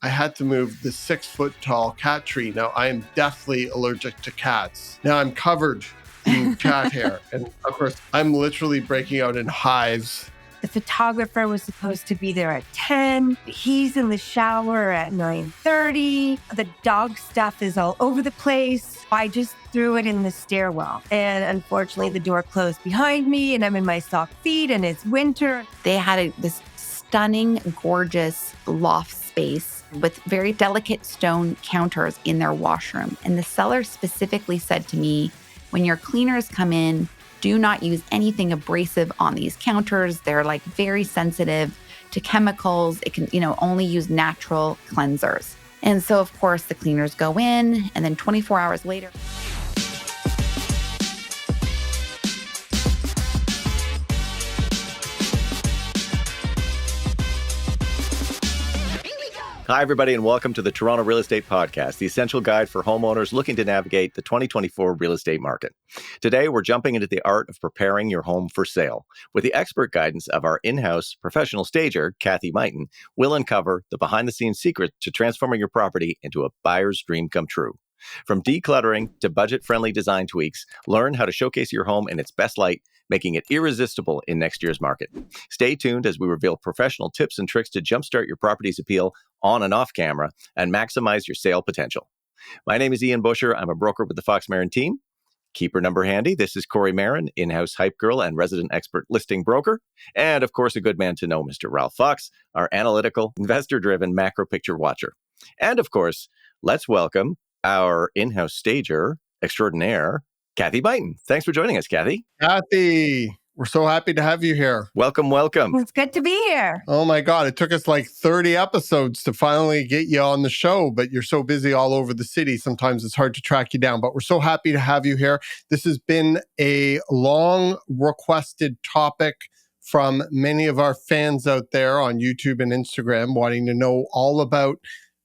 I had to move the 6-foot tall cat tree. Now, I am deathly allergic to cats. Now I'm covered in cat hair. And of course, I'm literally breaking out in hives. The photographer was supposed to be there at 10. He's in the shower at 9:30. The dog stuff is all over the place. I just threw it in the stairwell. And unfortunately, the door closed behind me and I'm in my sock feet and it's winter. They had this stunning, gorgeous loft space with very delicate stone counters in their washroom. And the seller specifically said to me, when your cleaners come in, do not use anything abrasive on these counters. They're like very sensitive to chemicals. It can, only use natural cleansers. And so, of course, the cleaners go in and then 24 hours later. Hi, everybody, and welcome to the Toronto Real Estate Podcast, the essential guide for homeowners looking to navigate the 2024 real estate market. Today, we're jumping into the art of preparing your home for sale. With the expert guidance of our in-house professional stager, Kathy Mighton, we'll uncover the behind-the-scenes secret to transforming your property into a buyer's dream come true. From decluttering to budget-friendly design tweaks, learn how to showcase your home in its best light, making it irresistible in next year's market. Stay tuned as we reveal professional tips and tricks to jumpstart your property's appeal on and off camera and maximize your sale potential. My name is Ian Busher. I'm a broker with the Fox Marin team. Keep your number handy. This is Kori Marin, in-house hype girl and resident expert listing broker. And of course, a good man to know, Mr. Ralph Fox, our analytical, investor-driven macro picture watcher. And of course, let's welcome our in-house stager extraordinaire, Kathy Mighton. Thanks for joining us, Kathy. Kathy, we're so happy to have you here. Welcome, welcome. It's good to be here. Oh my God, it took us like 30 episodes to finally get you on the show, but you're so busy all over the city. Sometimes it's hard to track you down, but we're so happy to have you here. This has been a long requested topic from many of our fans out there on YouTube and Instagram wanting to know all about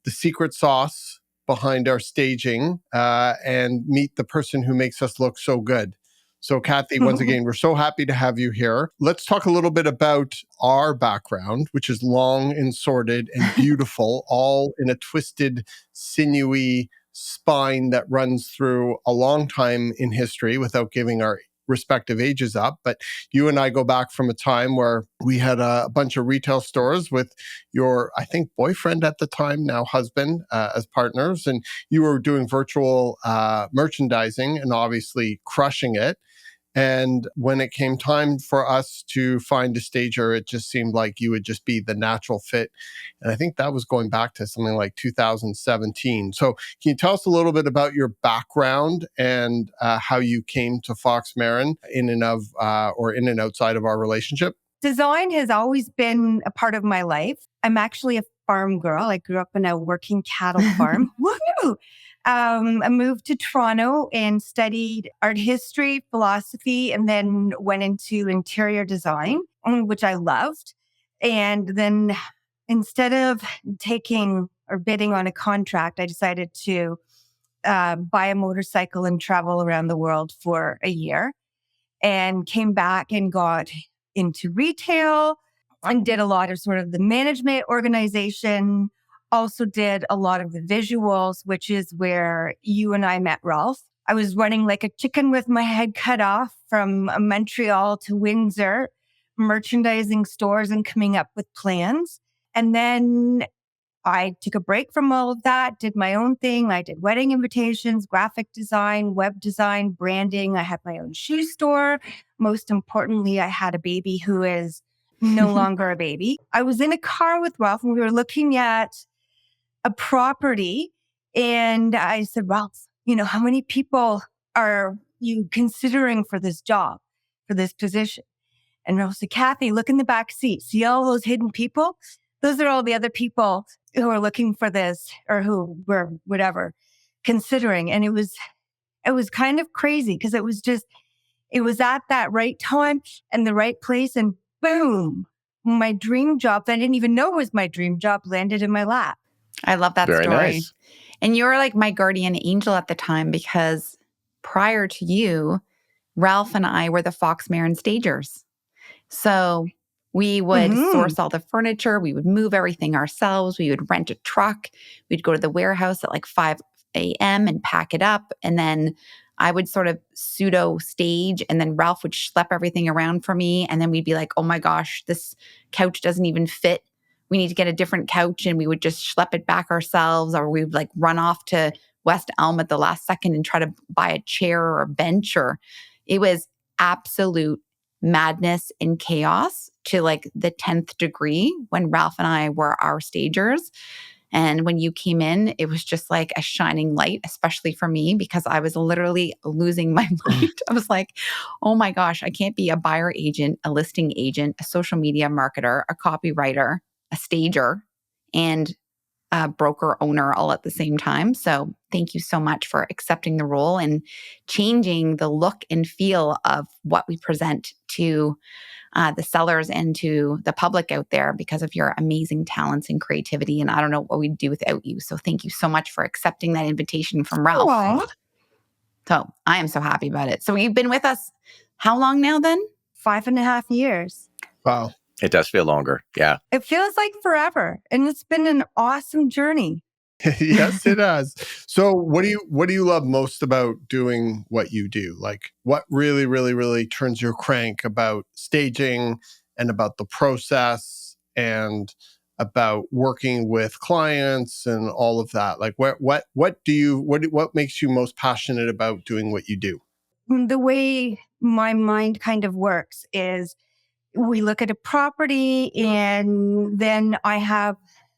the secret sauce behind our staging and meet the person who makes us look so good. So Kathy, once again, we're so happy to have you here. Let's talk a little bit about our background, which is long and sordid and beautiful, all in a twisted, sinewy spine that runs through a long time in history without giving our respective ages up. But you and I go back from a time where we had a bunch of retail stores with your, I think, boyfriend at the time, now husband, as partners. And you were doing virtual merchandising and obviously crushing it. And when it came time for us to find a stager, it just seemed like you would just be the natural fit. And I think that was going back to something like 2017. So can you tell us a little bit about your background and how you came to Fox Marin in and outside of our relationship? Design has always been a part of my life. I'm actually a farm girl. I grew up in a working cattle farm. Woohoo! I moved to Toronto and studied art history, philosophy, and then went into interior design, which I loved. And then instead of taking or bidding on a contract, I decided to buy a motorcycle and travel around the world for a year and came back and got into retail and did a lot of sort of the management organization. Also did a lot of the visuals, which is where you and I met, Ralph. I was running like a chicken with my head cut off from Montreal to Windsor, merchandising stores and coming up with plans. And then I took a break from all of that, did my own thing. I did wedding invitations, graphic design, web design, branding. I had my own shoe store. Most importantly, I had a baby who is no longer a baby. I was in a car with Ralph and we were looking at a property. And I said, Ralph, how many people are you considering for this job, for this position? And Ralph said, Kathy, look in the back seat. See all those hidden people? Those are all the other people who are looking for this or who were whatever considering. And it was kind of crazy because it was at that right time and the right place. And boom, my dream job that I didn't even know was my dream job landed in my lap. I love that Very story. Nice. And you were like my guardian angel at the time because prior to you, Ralph and I were the Fox Marin stagers. So We would source all the furniture. We would move everything ourselves. We would rent a truck. We'd go to the warehouse at like 5 a.m. and pack it up. And then I would sort of pseudo stage, and then Ralph would schlep everything around for me. And then we'd be like, oh my gosh, this couch doesn't even fit. We need to get a different couch. And we would just schlep it back ourselves, or we would like run off to West Elm at the last second and try to buy a chair or a bench. Or it was absolute madness and chaos to like the 10th degree when Ralph and I were our stagers. And when you came in, it was just like a shining light, especially for me, because I was literally losing my mind. I was like, oh my gosh, I can't be a buyer agent, a listing agent, a social media marketer, a copywriter, a stager, and a broker owner all at the same time. So thank you so much for accepting the role and changing the look and feel of what we present to the sellers and to the public out there because of your amazing talents and creativity. And I don't know what we'd do without you. So thank you so much for accepting that invitation from Ralph. Aww. So I am so happy about it. So you've been with us how long now then? 5.5 years. Wow. It does feel longer. Yeah. It feels like forever. And it's been an awesome journey. Yes, it has. So what do you love most about doing what you do? Like what really, really, really turns your crank about staging and about the process and about working with clients and all of that? Like what makes you most passionate about doing what you do? The way my mind kind of works is we look at a property and then I have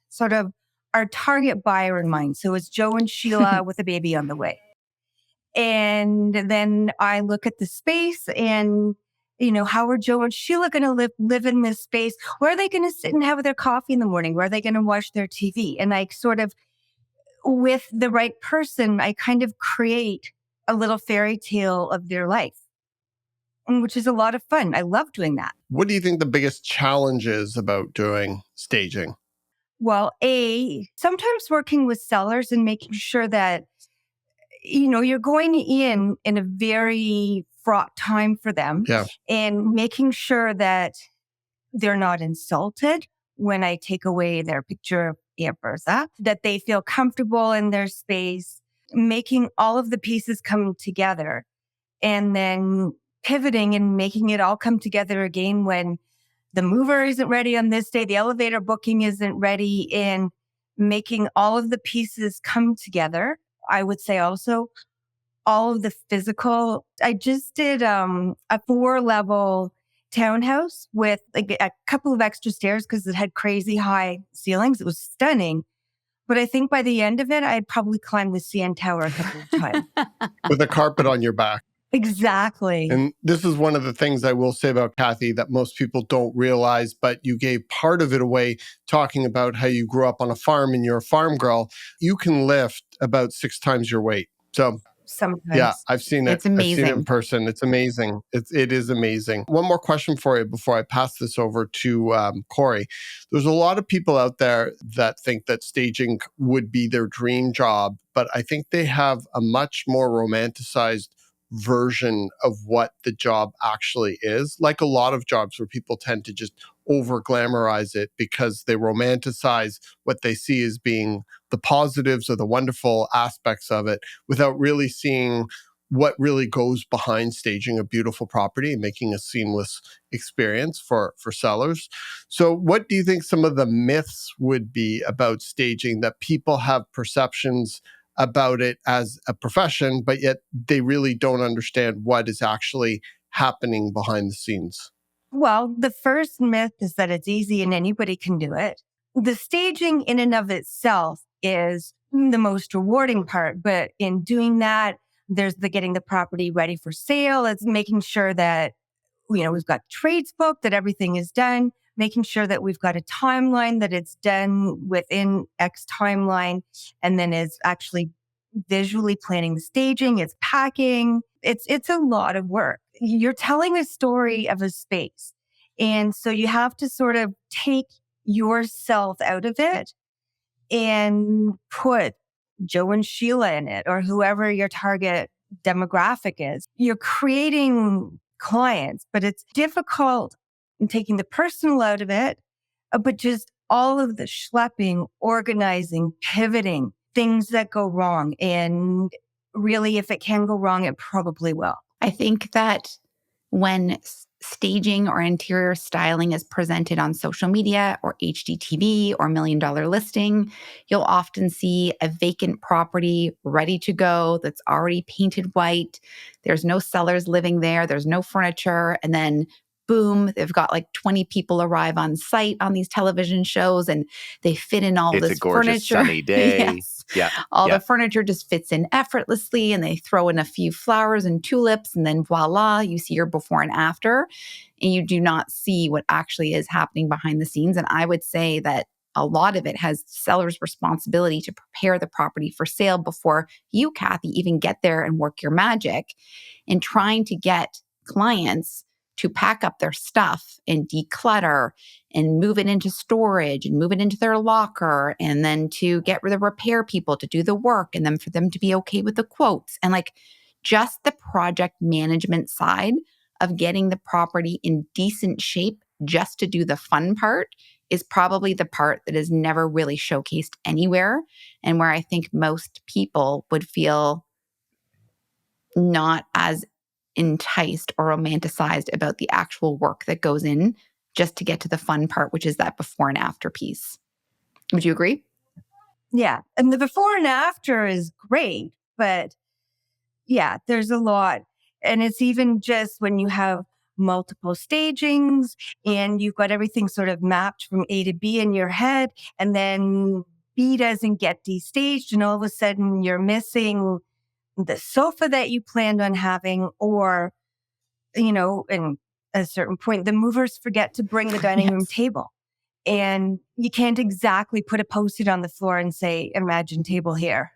sort of our target buyer in mind. So it's Joe and Sheila with a baby on the way. And then I look at the space and, how are Joe and Sheila going to live in this space? Where are they going to sit and have their coffee in the morning? Where are they going to watch their TV? And I sort of, with the right person, I kind of create a little fairy tale of their life, which is a lot of fun. I love doing that. What do you think the biggest challenge is about doing staging? Well, sometimes working with sellers and making sure that, you're going in a very fraught time for them. Yeah. And making sure that they're not insulted when I take away their picture of Bertha, that they feel comfortable in their space, making all of the pieces come together and then pivoting and making it all come together again when the mover isn't ready on this day, the elevator booking isn't ready, and making all of the pieces come together. I would say also all of the physical. I just did a 4-level townhouse with like a couple of extra stairs because it had crazy high ceilings. It was stunning. But I think by the end of it, I had probably climbed the CN Tower a couple of times. With a carpet on your back. Exactly. And this is one of the things I will say about Kathy that most people don't realize, but you gave part of it away talking about how you grew up on a farm and you're a farm girl. You can lift about 6 times your weight. So sometimes. Yeah, I've seen it. It's amazing. I've seen it in person. It's amazing. It is amazing. One more question for you before I pass this over to Kori. There's a lot of people out there that think that staging would be their dream job, but I think they have a much more romanticized version of what the job actually is. Like a lot of jobs where people tend to just over glamorize it because they romanticize what they see as being the positives or the wonderful aspects of it without really seeing what really goes behind staging a beautiful property and making a seamless experience for sellers. So what do you think some of the myths would be about staging that people have perceptions about it as a profession, but yet they really don't understand what is actually happening behind the scenes? Well, the first myth is that it's easy and anybody can do it. The staging in and of itself is the most rewarding part. But in doing that, there's the getting the property ready for sale. It's making sure that, we've got trades booked, that everything is done, making sure that we've got a timeline, that it's done within X timeline, and then is actually visually planning the staging, it's packing. It's a lot of work. You're telling a story of a space. And so you have to sort of take yourself out of it and put Joe and Sheila in it or whoever your target demographic is. You're creating clients, but it's difficult and taking the personal out of it, but just all of the schlepping, organizing, pivoting, things that go wrong. And really, if it can go wrong, it probably will. I think that when staging or interior styling is presented on social media or HGTV or $1 Million Listing, you'll often see a vacant property ready to go that's already painted white. There's no sellers living there. There's no furniture. And then boom, they've got like 20 people arrive on site on these television shows and they fit in all It's this a gorgeous furniture. sunny day. Yes. Yeah. All Yeah. the furniture just fits in effortlessly and they throw in a few flowers and tulips and then voila, you see your before and after and you do not see what actually is happening behind the scenes. And I would say that a lot of it has sellers' responsibility to prepare the property for sale before you, Kathy, even get there and work your magic in trying to get clients to pack up their stuff and declutter and move it into storage and move it into their locker and then to get the repair people to do the work and then for them to be okay with the quotes and like just the project management side of getting the property in decent shape just to do the fun part is probably the part that is never really showcased anywhere and where I think most people would feel not as enticed or romanticized about the actual work that goes in just to get to the fun part, which is that before and after piece. Would you agree? Yeah. And the before and after is great, but yeah, there's a lot. And it's even just when you have multiple stagings and you've got everything sort of mapped from A to B in your head, and then B doesn't get destaged, and all of a sudden you're missing the sofa that you planned on having, or, and at a certain point, the movers forget to bring the dining room table. And you can't exactly put a Post-it on the floor and say, "Imagine table here."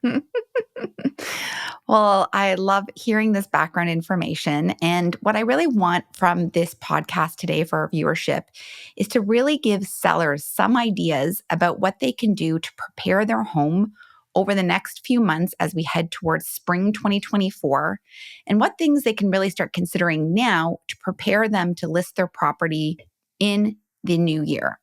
Well, I love hearing this background information. And what I really want from this podcast today for our viewership is to really give sellers some ideas about what they can do to prepare their home over the next few months as we head towards spring 2024, and what things they can really start considering now to prepare them to list their property in the new year.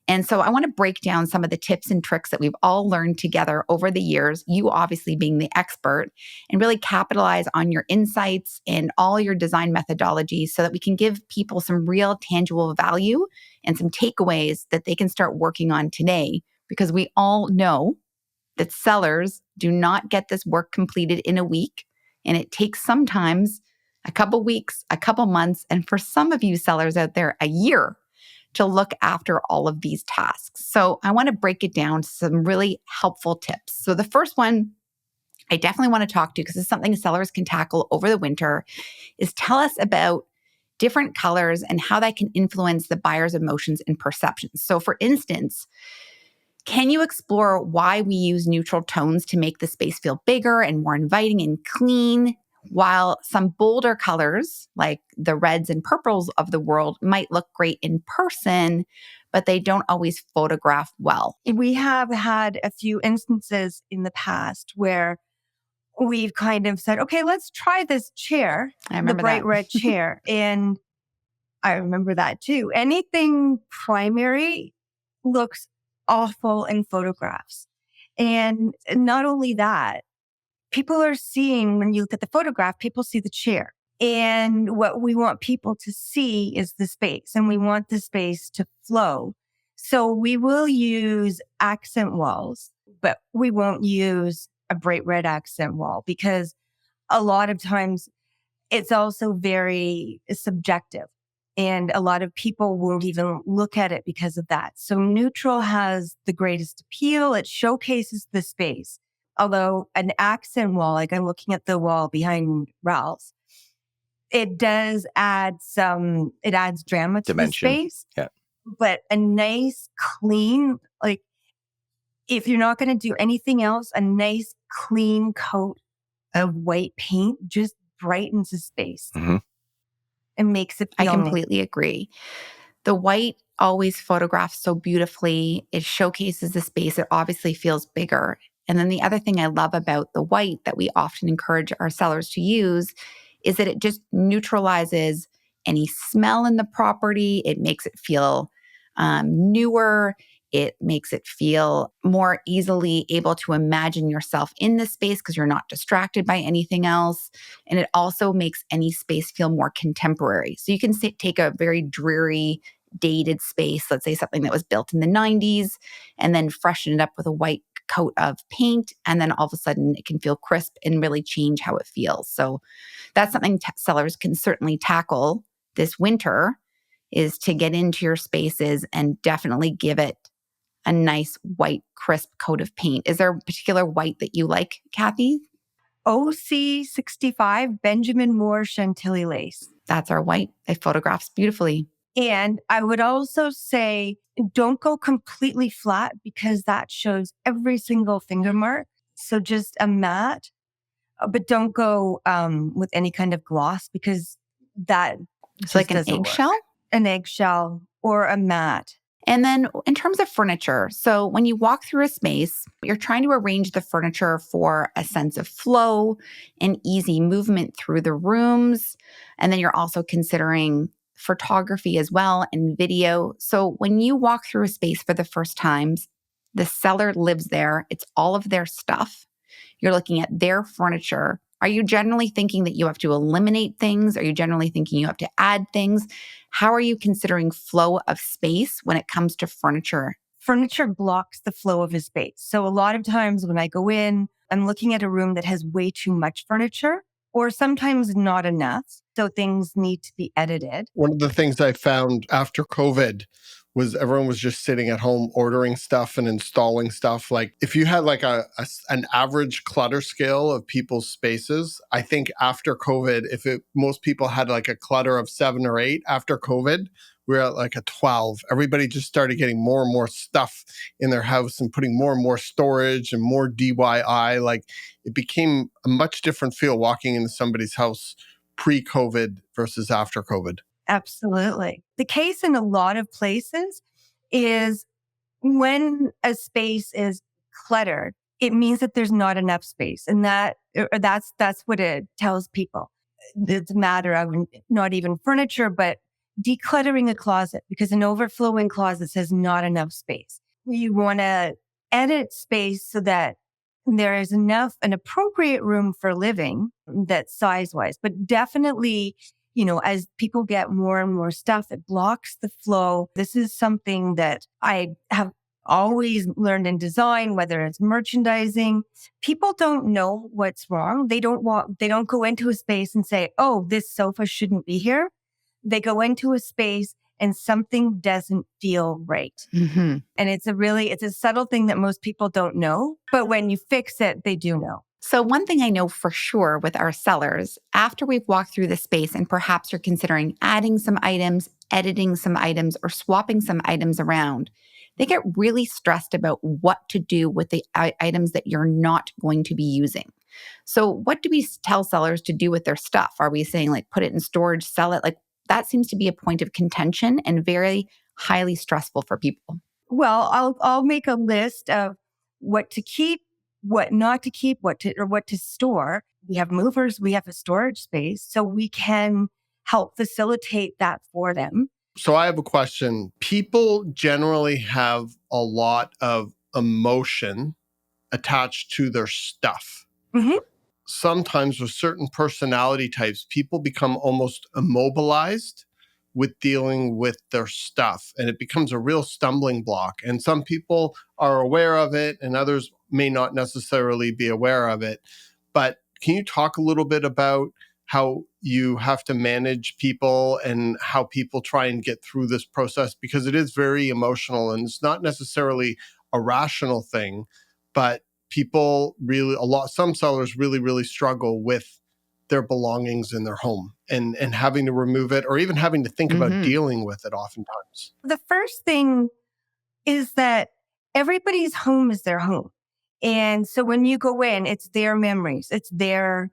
And so I want to break down some of the tips and tricks that we've all learned together over the years, you obviously being the expert, and really capitalize on your insights and all your design methodologies so that we can give people some real tangible value and some takeaways that they can start working on today. Because we all know that sellers do not get this work completed in a week. And it takes sometimes a couple weeks, a couple months, and for some of you sellers out there, a year to look after all of these tasks. So I want to break it down to some really helpful tips. So the first one I definitely want to talk to, because it's something sellers can tackle over the winter, is tell us about different colors and how that can influence the buyer's emotions and perceptions. So for instance, can you explore why we use neutral tones to make the space feel bigger and more inviting and clean? While some bolder colors, like the reds and purples of the world, might look great in person, but they don't always photograph well. We have had a few instances in the past where we've kind of said, "Okay, let's try this chair, I remember the bright that. red chair." And I remember that too. Anything primary looks awful in photographs. And not only that, people are seeing, when you look at the photograph, people see the chair. And what we want people to see is the space, and we want the space to flow. So we will use accent walls, but we won't use a bright red accent wall, because a lot of times it's also very subjective. And a lot of people won't even look at it because of that. So neutral has the greatest appeal. It showcases the space. Although an accent wall, like I'm looking at the wall behind Ralph's, it does add it adds drama to Dimension. the space. Yeah. But a nice, clean, like if you're not going to do anything else, a nice, clean coat of white paint just brightens the space. Mhm. And makes it I feel completely agree. The white always photographs so beautifully. It showcases the space. It obviously feels bigger. And then the other thing I love about the white that we often encourage our sellers to use is that it just neutralizes any smell in the property. It makes it feel newer. It makes it feel more easily able to imagine yourself in the space because you're not distracted by anything else. And it also makes any space feel more contemporary. So you can take a very dreary, dated space, let's say something that was built in the 90s, and then freshen it up with a white coat of paint. And then all of a sudden it can feel crisp and really change how it feels. So that's something sellers can certainly tackle this winter, is to get into your spaces and definitely give it a nice white, crisp coat of paint. Is there a particular white that you like, Kathy? OC65 Benjamin Moore Chantilly lace. That's our white. It photographs beautifully. And I would also say, don't go completely flat because that shows every single finger mark. So just a matte, but don't go with any kind of gloss because that It's like an eggshell? An eggshell or a matte. And then in terms of furniture, so when you walk through a space, you're trying to arrange the furniture for a sense of flow and easy movement through the rooms. And then you're also considering photography as well and video. So when you walk through a space for the first times, the seller lives there. It's all of their stuff. You're looking at their furniture. Are you generally thinking that you have to eliminate things? Are you generally thinking you have to add things? How are you considering flow of space when it comes to furniture? Furniture blocks the flow of a space. So a lot of times when I go in, I'm looking at a room that has way too much furniture or sometimes not enough. So things need to be edited. One of the things I found after COVID was everyone was just sitting at home ordering stuff and installing stuff. Like if you had like an average clutter scale of people's spaces, I think after COVID, most people had like a clutter of 7 or 8 after COVID, we're at like a 12. Everybody just started getting more and more stuff in their house and putting more and more storage and more DIY. Like it became a much different feel walking into somebody's house pre-COVID versus after COVID. Absolutely. The case in a lot of places is when a space is cluttered, it means that there's not enough space. And that's what it tells people. It's a matter of not even furniture, but decluttering a closet because an overflowing closet says not enough space. You want to edit space so that there is enough, an appropriate room for living that's size-wise, but definitely, as people get more and more stuff, it blocks the flow. This is something that I have always learned in design, whether it's merchandising. People don't know what's wrong. They don't go into a space and say, oh, this sofa shouldn't be here. They go into a space and something doesn't feel right. Mm-hmm. And it's a subtle thing that most people don't know. But when you fix it, they do know. So one thing I know for sure with our sellers, after we've walked through the space and perhaps you're considering adding some items, editing some items, or swapping some items around, they get really stressed about what to do with the items that you're not going to be using. So what do we tell sellers to do with their stuff? Are we saying like put it in storage, sell it? Like that seems to be a point of contention and very highly stressful for people. Well, I'll make a list of what to keep, what not to keep, what to store. We have movers, we have a storage space, so we can help facilitate that for them. So I have a question. People generally have a lot of emotion attached to their stuff. Mm-hmm. Sometimes with certain personality types, people become almost immobilized with dealing with their stuff, and it becomes a real stumbling block. And some people are aware of it and others may not necessarily be aware of it. But can you talk a little bit about how you have to manage people and how people try and get through this process? Because it is very emotional and it's not necessarily a rational thing, but some sellers really struggle with their belongings in their home and having to remove it or even having to think about dealing with it oftentimes. The first thing is that everybody's home is their home. And so when you go in, it's their memories, it's their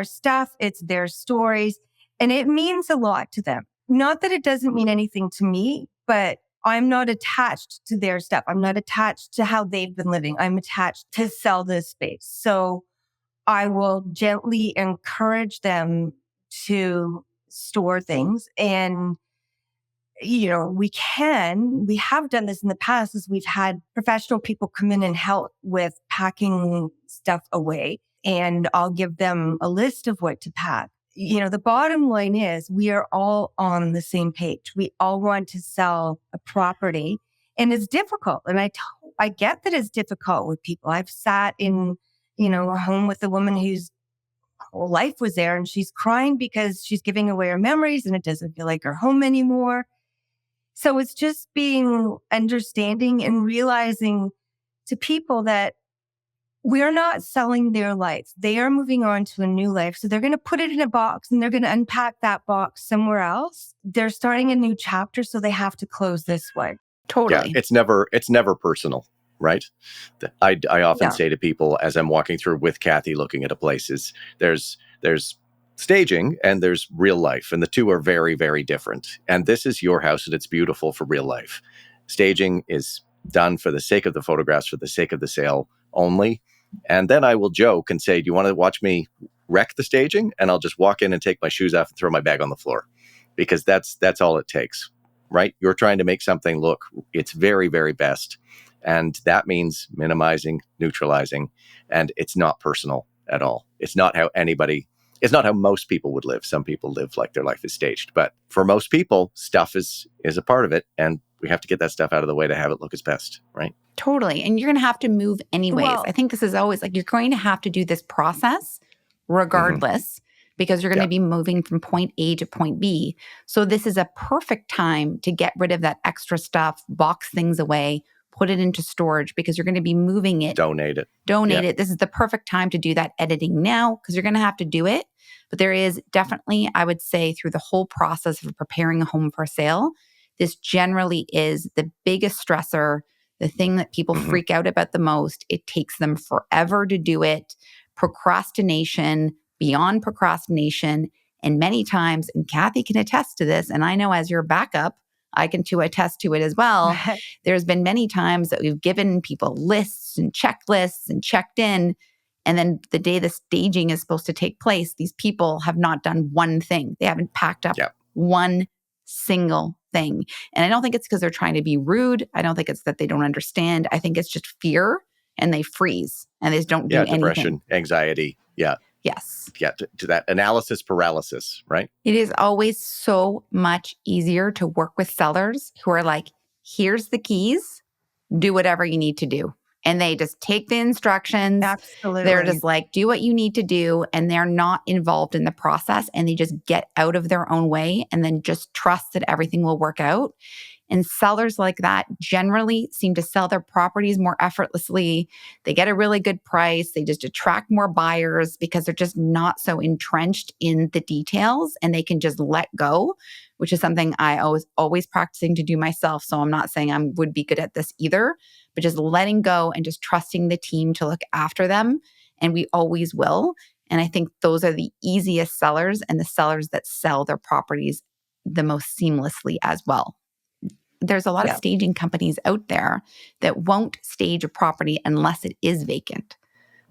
stuff, it's their stories, and it means a lot to them. Not that it doesn't mean anything to me, but I'm not attached to their stuff. I'm not attached to how they've been living. I'm attached to sell this space. So I will gently encourage them to store things. And, we have done this in the past as we've had professional people come in and help with packing stuff away. And I'll give them a list of what to pack. The bottom line is we are all on the same page. We all want to sell a property, and it's difficult. And I get that it's difficult with people. I've sat in, a home with a woman whose whole life was there, and she's crying because she's giving away her memories and it doesn't feel like her home anymore. So it's just being understanding and realizing to people that we're not selling their life. They are moving on to a new life. So they're going to put it in a box and they're going to unpack that box somewhere else. They're starting a new chapter, so they have to close this one. Totally. Yeah, it's never personal, right? I often say to people as I'm walking through with Kathy looking at a place is there's staging and there's real life, and the two are very, very different. And this is your house and it's beautiful for real life. Staging is done for the sake of the photographs, for the sake of the sale only. And then I will joke and say, do you want to watch me wreck the staging? And I'll just walk in and take my shoes off and throw my bag on the floor, because that's all it takes, right? You're trying to make something look its very, very best. And that means minimizing, neutralizing, and it's not personal at all. It's not how most people would live. Some people live like their life is staged. But for most people, stuff is a part of it. And we have to get that stuff out of the way to have it look its best, right? Totally. And you're going to have to move anyways. Well, I think this is always like you're going to have to do this process regardless because you're going to be moving from point A to point B. So this is a perfect time to get rid of that extra stuff, box things away, put it into storage because you're going to be moving it. Donate it. This is the perfect time to do that editing now because you're going to have to do it. But there is definitely, I would say, through the whole process of preparing a home for sale, this generally is the biggest stressor, the thing that people freak out about the most. It takes them forever to do it. Procrastination, beyond procrastination. And many times, and Kathy can attest to this, and I know as your backup, I can too attest to it as well. There's been many times that we've given people lists and checklists and checked in. And then the day the staging is supposed to take place, these people have not done one thing. They haven't packed up one single thing. And I don't think it's because they're trying to be rude. I don't think it's that they don't understand. I think it's just fear and they freeze and they just don't do anything. Depression, anxiety. Yeah. Yes. Yeah, to that analysis paralysis, right? It is always so much easier to work with sellers who are like, here's the keys, do whatever you need to do. And they just take the instructions. Absolutely. They're just like, do what you need to do. And they're not involved in the process. And they just get out of their own way and then just trust that everything will work out. And sellers like that generally seem to sell their properties more effortlessly. They get a really good price. They just attract more buyers because they're just not so entrenched in the details and they can just let go, which is something I was always practicing to do myself. So I'm not saying I would be good at this either, but just letting go and just trusting the team to look after them. And we always will. And I think those are the easiest sellers and the sellers that sell their properties the most seamlessly as well. There's a lot of staging companies out there that won't stage a property unless it is vacant.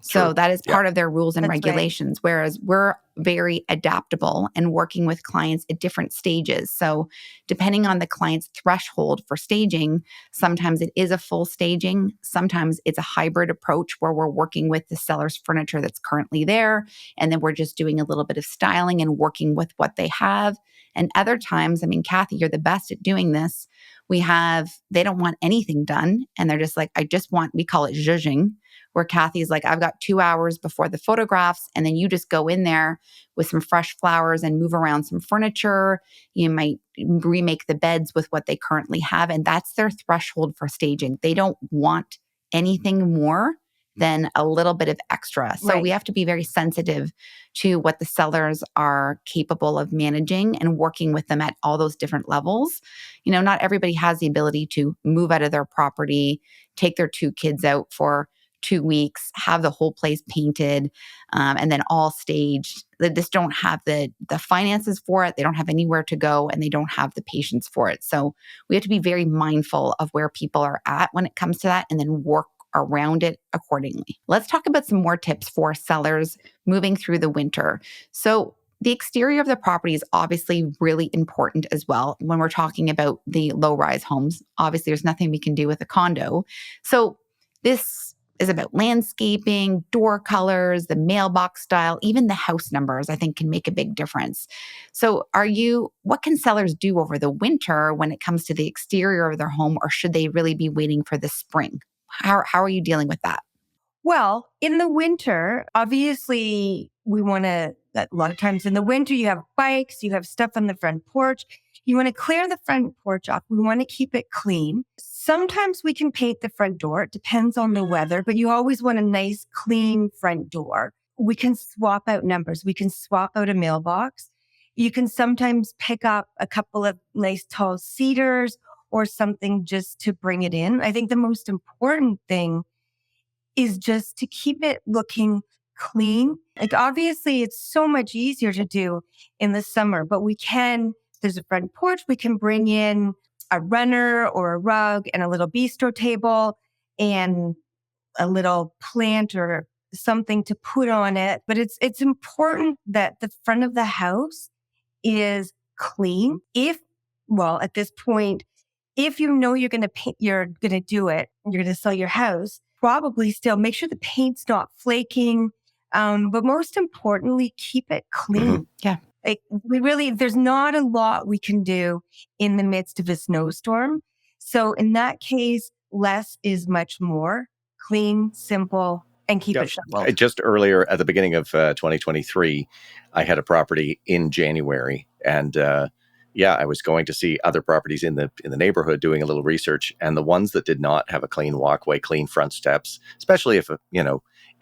So that is part of their rules and regulations, whereas we're very adaptable and working with clients at different stages. So depending on the client's threshold for staging, sometimes it is a full staging. Sometimes it's a hybrid approach where we're working with the seller's furniture that's currently there. And then we're just doing a little bit of styling and working with what they have. And other times, I mean, Kathy, you're the best at doing this. They don't want anything done. And they're just like, we call it zhuzhing, where Kathy's like, I've got 2 hours before the photographs. And then you just go in there with some fresh flowers and move around some furniture. You might remake the beds with what they currently have. And that's their threshold for staging. They don't want anything more than a little bit of extra. So we have to be very sensitive to what the sellers are capable of managing and working with them at all those different levels. Not everybody has the ability to move out of their property, take their 2 kids out for 2 weeks, have the whole place painted, and then all staged. They just don't have the finances for it. They don't have anywhere to go and they don't have the patience for it. So we have to be very mindful of where people are at when it comes to that and then work around it accordingly. Let's talk about some more tips for sellers moving through the winter. So the exterior of the property is obviously really important as well when we're talking about the low-rise homes. Obviously, there's nothing we can do with a condo. So this is about landscaping, door colors, the mailbox style, even the house numbers, I think can make a big difference. So what can sellers do over the winter when it comes to the exterior of their home, or should they really be waiting for the spring? How are you dealing with that? Well, in the winter, obviously, a lot of times in the winter, you have bikes, you have stuff on the front porch. You want to clear the front porch off. We want to keep it clean. Sometimes we can paint the front door. It depends on the weather, but you always want a nice, clean front door. We can swap out numbers. We can swap out a mailbox. You can sometimes pick up a couple of nice tall cedars or something just to bring it in. I think the most important thing is just to keep it looking clean. Like, obviously, it's so much easier to do in the summer, but there's a front porch, we can bring in a runner or a rug and a little bistro table and a little plant or something to put on it. But it's important that the front of the house is clean. At this point, if you know you're going to paint, you're going to do it, you're going to sell your house, probably still make sure the paint's not flaking. But most importantly, keep it clean. Yeah. Like, there's not a lot we can do in the midst of a snowstorm. So in that case, less is much more. Clean, simple, and keep it shut. Well, just earlier at the beginning of 2023, I had a property in January, and I was going to see other properties in the neighborhood, doing a little research, and the ones that did not have a clean walkway, clean front steps, especially if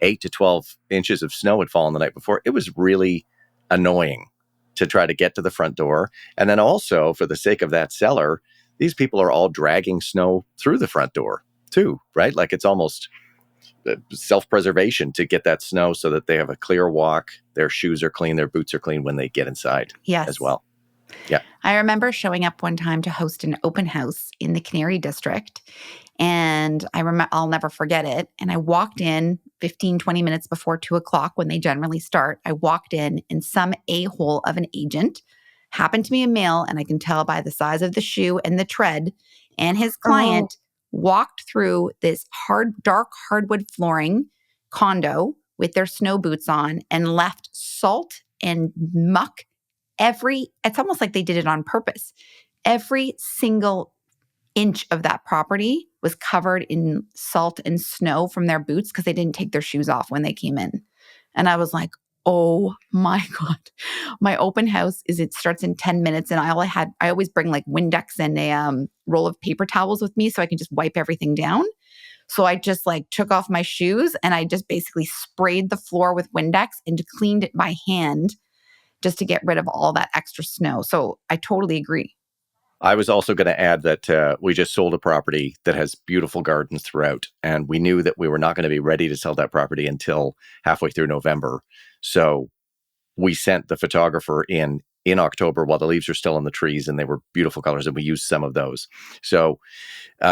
8 to 12 inches of snow had fallen the night before, it was really annoying to try to get to the front door. And then also, for the sake of that seller, these people are all dragging snow through the front door too, right? Like, it's almost self-preservation to get that snow so that they have a clear walk, their shoes are clean, their boots are clean when they get inside as well. Yeah. I remember showing up one time to host an open house in the Canary District, and I'll never forget it. And I walked in 15, 20 minutes before 2:00 when they generally start. I walked in, and some a-hole of an agent, happened to be a male, and I can tell by the size of the shoe and the tread, and his client walked through this dark hardwood flooring condo with their snow boots on and left salt and muck. It's almost like they did it on purpose. Every single inch of that property was covered in salt and snow from their boots because they didn't take their shoes off when they came in. And I was like, oh my God. My open house it starts in 10 minutes. And I always bring like Windex and a roll of paper towels with me so I can just wipe everything down. So I just took off my shoes and I just basically sprayed the floor with Windex and cleaned it by hand just to get rid of all that extra snow. So I totally agree. I was also going to add that we just sold a property that has beautiful gardens throughout, and we knew that we were not going to be ready to sell that property until halfway through November. So we sent the photographer in October while the leaves are still on the trees, and they were beautiful colors, and we used some of those. So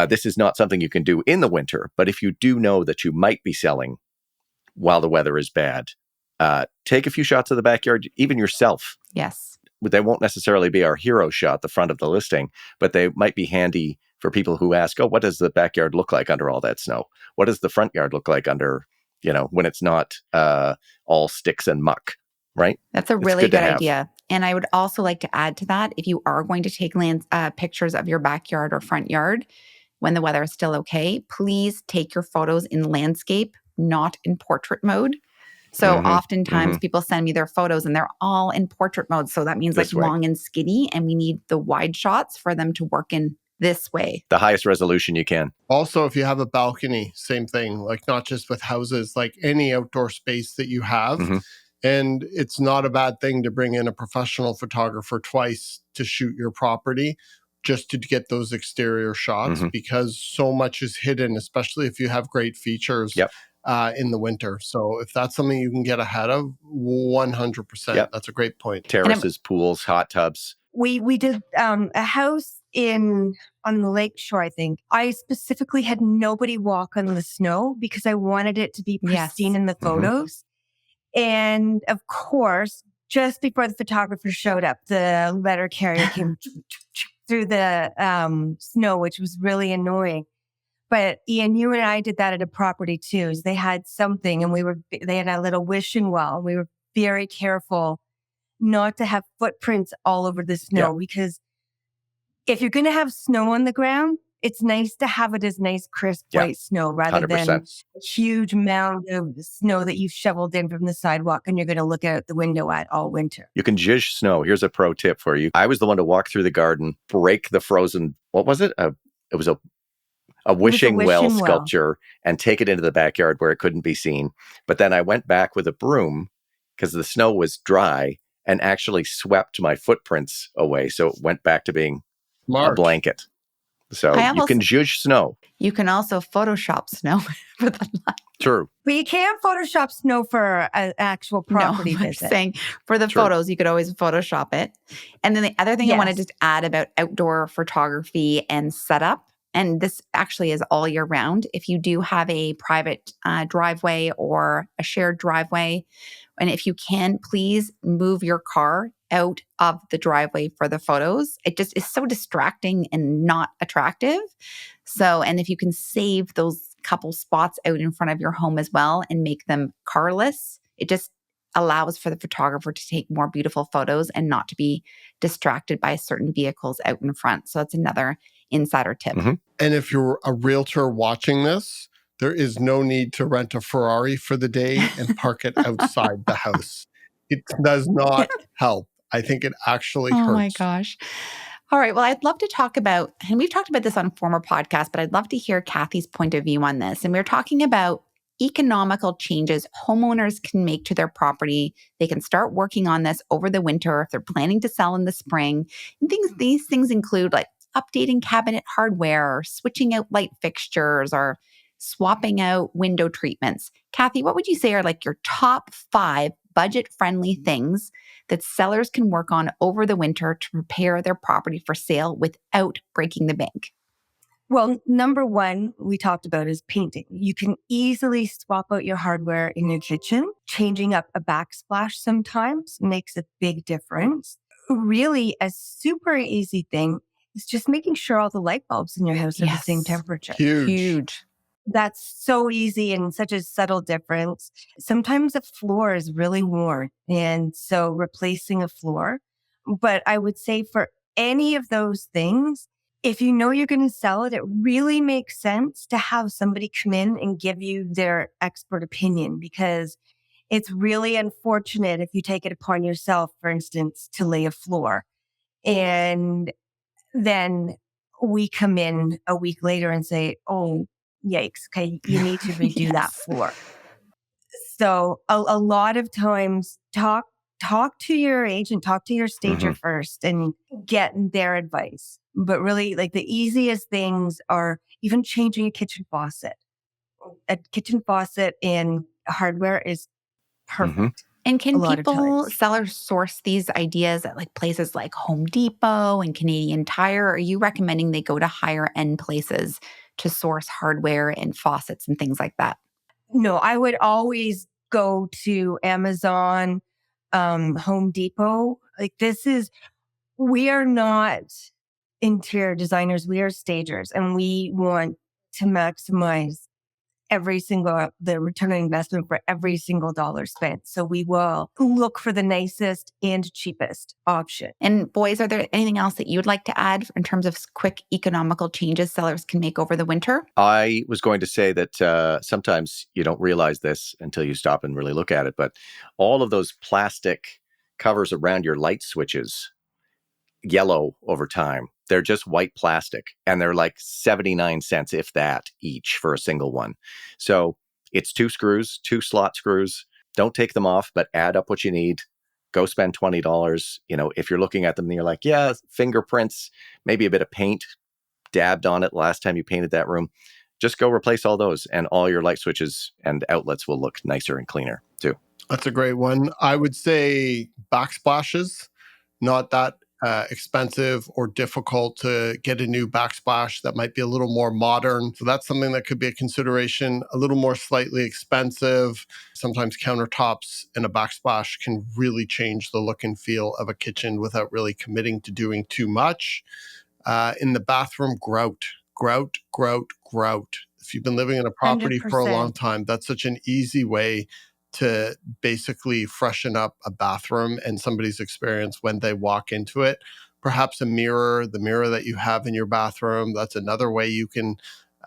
this is not something you can do in the winter, but if you do know that you might be selling while the weather is bad, take a few shots of the backyard, even yourself. Yes. They won't necessarily be our hero shot, the front of the listing, but they might be handy for people who ask, what does the backyard look like under all that snow? What does the front yard look like under, when it's not all sticks and muck, right? That's a really good idea. And I would also like to add to that, if you are going to take pictures of your backyard or front yard when the weather is still okay, please take your photos in landscape, not in portrait mode. So oftentimes people send me their photos and they're all in portrait mode. So that means long and skinny, and we need the wide shots for them to work in this way. The highest resolution you can. Also, if you have a balcony, same thing, like not just with houses, like any outdoor space that you have. And it's not a bad thing to bring in a professional photographer twice to shoot your property just to get those exterior shots because so much is hidden, especially if you have great features. In the winter. So if that's something you can get ahead of, 100%. That's a great point. Terraces, pools, hot tubs. We did a house on the lake shore, I think. I specifically had nobody walk on the snow because I wanted it to be pristine in the photos. And of course, just before the photographer showed up, the letter carrier came through the snow, which was really annoying. But Ian, you and I did that at a property too. They had something and they had a little wishing well. We were very careful not to have footprints all over the snow because if you're going to have snow on the ground, it's nice to have it as nice, crisp, white snow rather 100%. than a huge mound of snow that you've shoveled in from the sidewalk and you're going to look out the window at all winter. You can zhuzh snow. Here's a pro tip for you. I was the one to walk through the garden, break the frozen, what was it? It was a wishing well sculpture and take it into the backyard where it couldn't be seen. But then I went back with a broom because the snow was dry and actually swept my footprints away. So it went back to being a blanket. So you can zhuzh snow. You can also Photoshop snow for the True. But you can't Photoshop snow for an actual property visit. I'm saying for the photos, you could always Photoshop it. And then the other thing I want to just add about outdoor photography and setup, and this actually is all year round. If you do have a private driveway or a shared driveway, and if you can, please move your car out of the driveway for the photos. It just is so distracting and not attractive. So, and if you can save those couple spots out in front of your home as well and make them carless, it just allows for the photographer to take more beautiful photos and not to be distracted by certain vehicles out in front. So that's another insider tip. And if you're a realtor watching this, there is no need to rent a Ferrari for the day and park it outside the house. It does not help. I think it actually hurts. Oh my gosh. All right. Well, I'd love to talk about, and we've talked about this on former podcasts, but I'd love to hear Kathy's point of view on this. And we're talking about economical changes homeowners can make to their property. They can start working on this over the winter if they're planning to sell in the spring. And these things include like updating cabinet hardware, or switching out light fixtures, or swapping out window treatments. Kathy, what would you say are like your top 5 budget-friendly things that sellers can work on over the winter to prepare their property for sale without breaking the bank? Well, number 1 we talked about is painting. You can easily swap out your hardware in your kitchen. Changing up a backsplash sometimes makes a big difference. Really, a super easy thing is just making sure all the light bulbs in your house are the same temperature. Huge. That's so easy and such a subtle difference. Sometimes a floor is really worn, and so replacing a floor. But I would say for any of those things, if you know you're going to sell it, it really makes sense to have somebody come in and give you their expert opinion, because it's really unfortunate if you take it upon yourself, for instance, to lay a floor. And then we come in a week later and say, oh, yikes, okay, you need to redo that floor. So a lot of times talk to your agent, talk to your stager first and get their advice. But really, like, the easiest things are even changing a kitchen faucet. A kitchen faucet and hardware is perfect. And can sellers source these ideas at like places like Home Depot and Canadian Tire? Or are you recommending they go to higher end places to source hardware and faucets and things like that? No, I would always go to Amazon, Home Depot. Like, we are not interior designers, we are stagers, and we want to maximize the return on investment for every single dollar spent. So we will look for the nicest and cheapest option. And boys, are there anything else that you'd like to add in terms of quick economical changes sellers can make over the winter? I was going to say that sometimes you don't realize this until you stop and really look at it, but all of those plastic covers around your light switches yellow over time. They're just white plastic, and they're like 79 cents, if that, each for a single one. So it's 2 slot screws. Don't take them off, but add up what you need. Go spend $20. If you're looking at them and you're like, yeah, fingerprints, maybe a bit of paint dabbed on it last time you painted that room, just go replace all those, and all your light switches and outlets will look nicer and cleaner too. That's a great one. I would say backsplashes, not that expensive or difficult to get a new backsplash that might be a little more modern. So that's something that could be a consideration. A little more slightly expensive. Sometimes countertops and a backsplash can really change the look and feel of a kitchen without really committing to doing too much. In the bathroom, grout. If you've been living in a property for a long 100%. time, that's such an easy way to basically freshen up a bathroom and somebody's experience when they walk into it. Perhaps a mirror, the mirror that you have in your bathroom, that's another way you can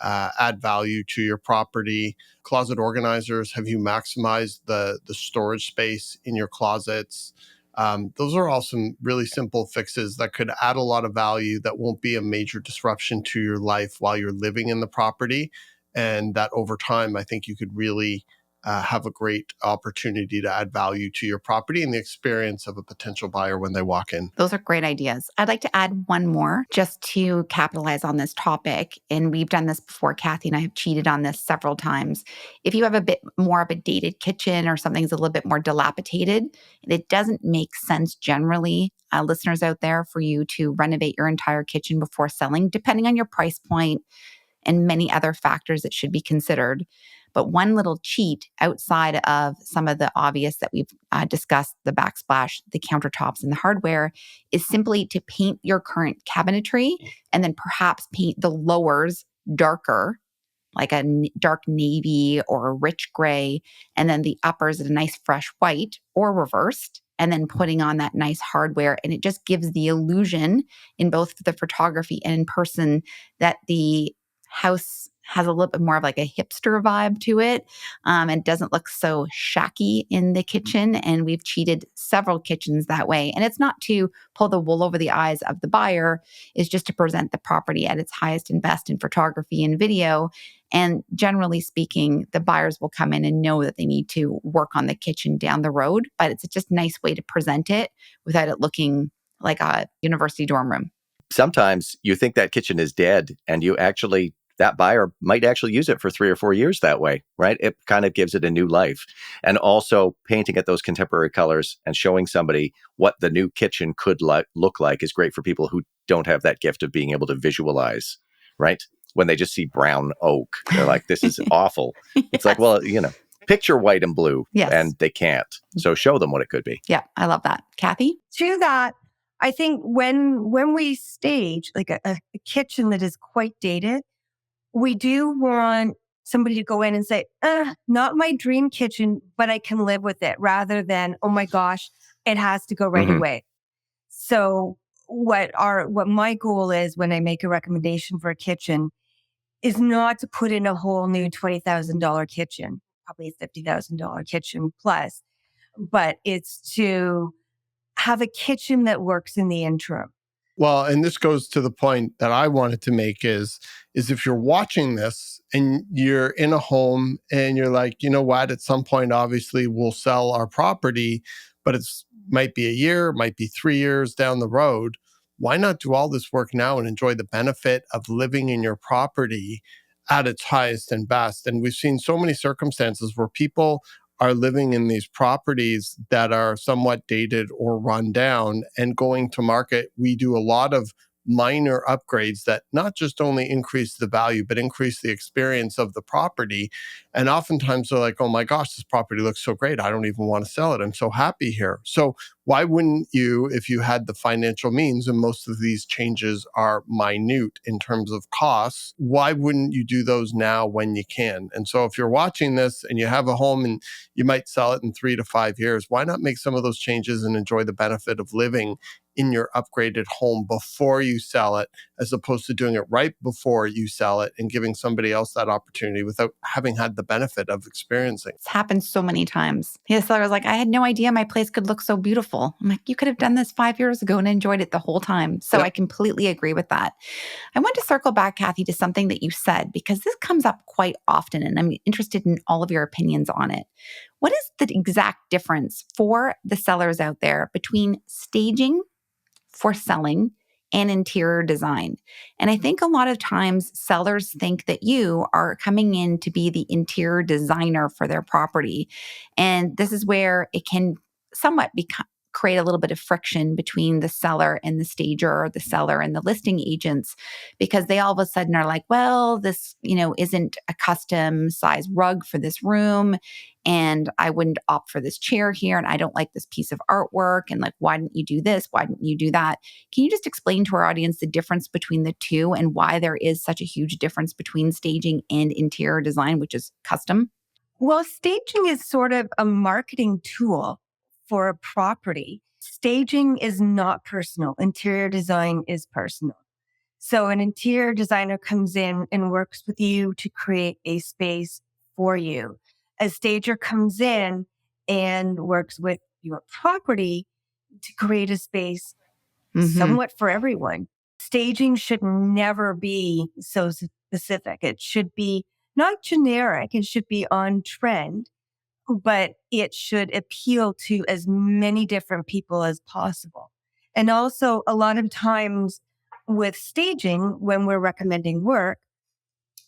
add value to your property. Closet organizers, have you maximized the storage space in your closets? Those are all some really simple fixes that could add a lot of value that won't be a major disruption to your life while you're living in the property. And that over time, I think you could really have a great opportunity to add value to your property and the experience of a potential buyer when they walk in. Those are great ideas. I'd like to add one more just to capitalize on this topic. And we've done this before. Kathy and I have cheated on this several times. If you have a bit more of a dated kitchen or something's a little bit more dilapidated, it doesn't make sense generally, listeners out there, for you to renovate your entire kitchen before selling, depending on your price point and many other factors that should be considered. But one little cheat outside of some of the obvious that we've discussed, the backsplash, the countertops, and the hardware, is simply to paint your current cabinetry and then perhaps paint the lowers darker, like a dark navy or a rich gray, and then the uppers at a nice fresh white or reversed, and then putting on that nice hardware. And it just gives the illusion in both the photography and in person that the house has a little bit more of like a hipster vibe to it, and doesn't look so shacky in the kitchen. And we've cheated several kitchens that way. And it's not to pull the wool over the eyes of the buyer, it's just to present the property at its highest and best in photography and video. And generally speaking, the buyers will come in and know that they need to work on the kitchen down the road, but it's just a nice way to present it without it looking like a university dorm room. Sometimes you think that kitchen is dead and that buyer might actually use it for 3 or 4 years that way, right? It kind of gives it a new life. And also painting it those contemporary colors and showing somebody what the new kitchen could look like is great for people who don't have that gift of being able to visualize, right? When they just see brown oak, they're like, this is awful. It's like, well, picture white and blue, and they can't. So show them what it could be. Yeah, I love that. Kathy? To that, I think when we stage like a kitchen that is quite dated, we do want somebody to go in and say, not my dream kitchen, but I can live with it, rather than, oh my gosh, it has to go right away. So what my goal is when I make a recommendation for a kitchen is not to put in a whole new $20,000 kitchen, probably a $50,000 kitchen plus, but it's to have a kitchen that works in the interim. Well, and this goes to the point that I wanted to make is if you're watching this and you're in a home and you're like, you know what, at some point, obviously we'll sell our property, but might be a year, might be 3 years down the road. Why not do all this work now and enjoy the benefit of living in your property at its highest and best? And we've seen so many circumstances where people are living in these properties that are somewhat dated or run down, and going to market, we do a lot of minor upgrades that not just only increase the value, but increase the experience of the property. And oftentimes they're like, oh my gosh, this property looks so great. I don't even want to sell it. I'm so happy here. So why wouldn't you, if you had the financial means, and most of these changes are minute in terms of costs, why wouldn't you do those now when you can? And so if you're watching this and you have a home and you might sell it in 3 to 5 years, why not make some of those changes and enjoy the benefit of living in your upgraded home before you sell it, as opposed to doing it right before you sell it and giving somebody else that opportunity without having had the benefit of experiencing. It's happened so many times. The seller was like, I had no idea my place could look so beautiful. I'm like, you could have done this 5 years ago and enjoyed it the whole time. So I completely agree with that. I want to circle back, Kathy, to something that you said, because this comes up quite often and I'm interested in all of your opinions on it. What is the exact difference for the sellers out there between staging for selling and interior design? And I think a lot of times sellers think that you are coming in to be the interior designer for their property. And this is where it can somewhat create a little bit of friction between the seller and the stager, or the seller and the listing agents, because they all of a sudden are like, well, this, isn't a custom size rug for this room. And I wouldn't opt for this chair here. And I don't like this piece of artwork. And like, why didn't you do this? Why didn't you do that? Can you just explain to our audience the difference between the two and why there is such a huge difference between staging and interior design, which is custom? Well, staging is sort of a marketing tool for a property. Staging is not personal. Interior design is personal. So an interior designer comes in and works with you to create a space for you. A stager comes in and works with your property to create a space somewhat for everyone. Staging should never be so specific. It should be not generic. It should be on trend, but it should appeal to as many different people as possible. And also, a lot of times with staging, when we're recommending work,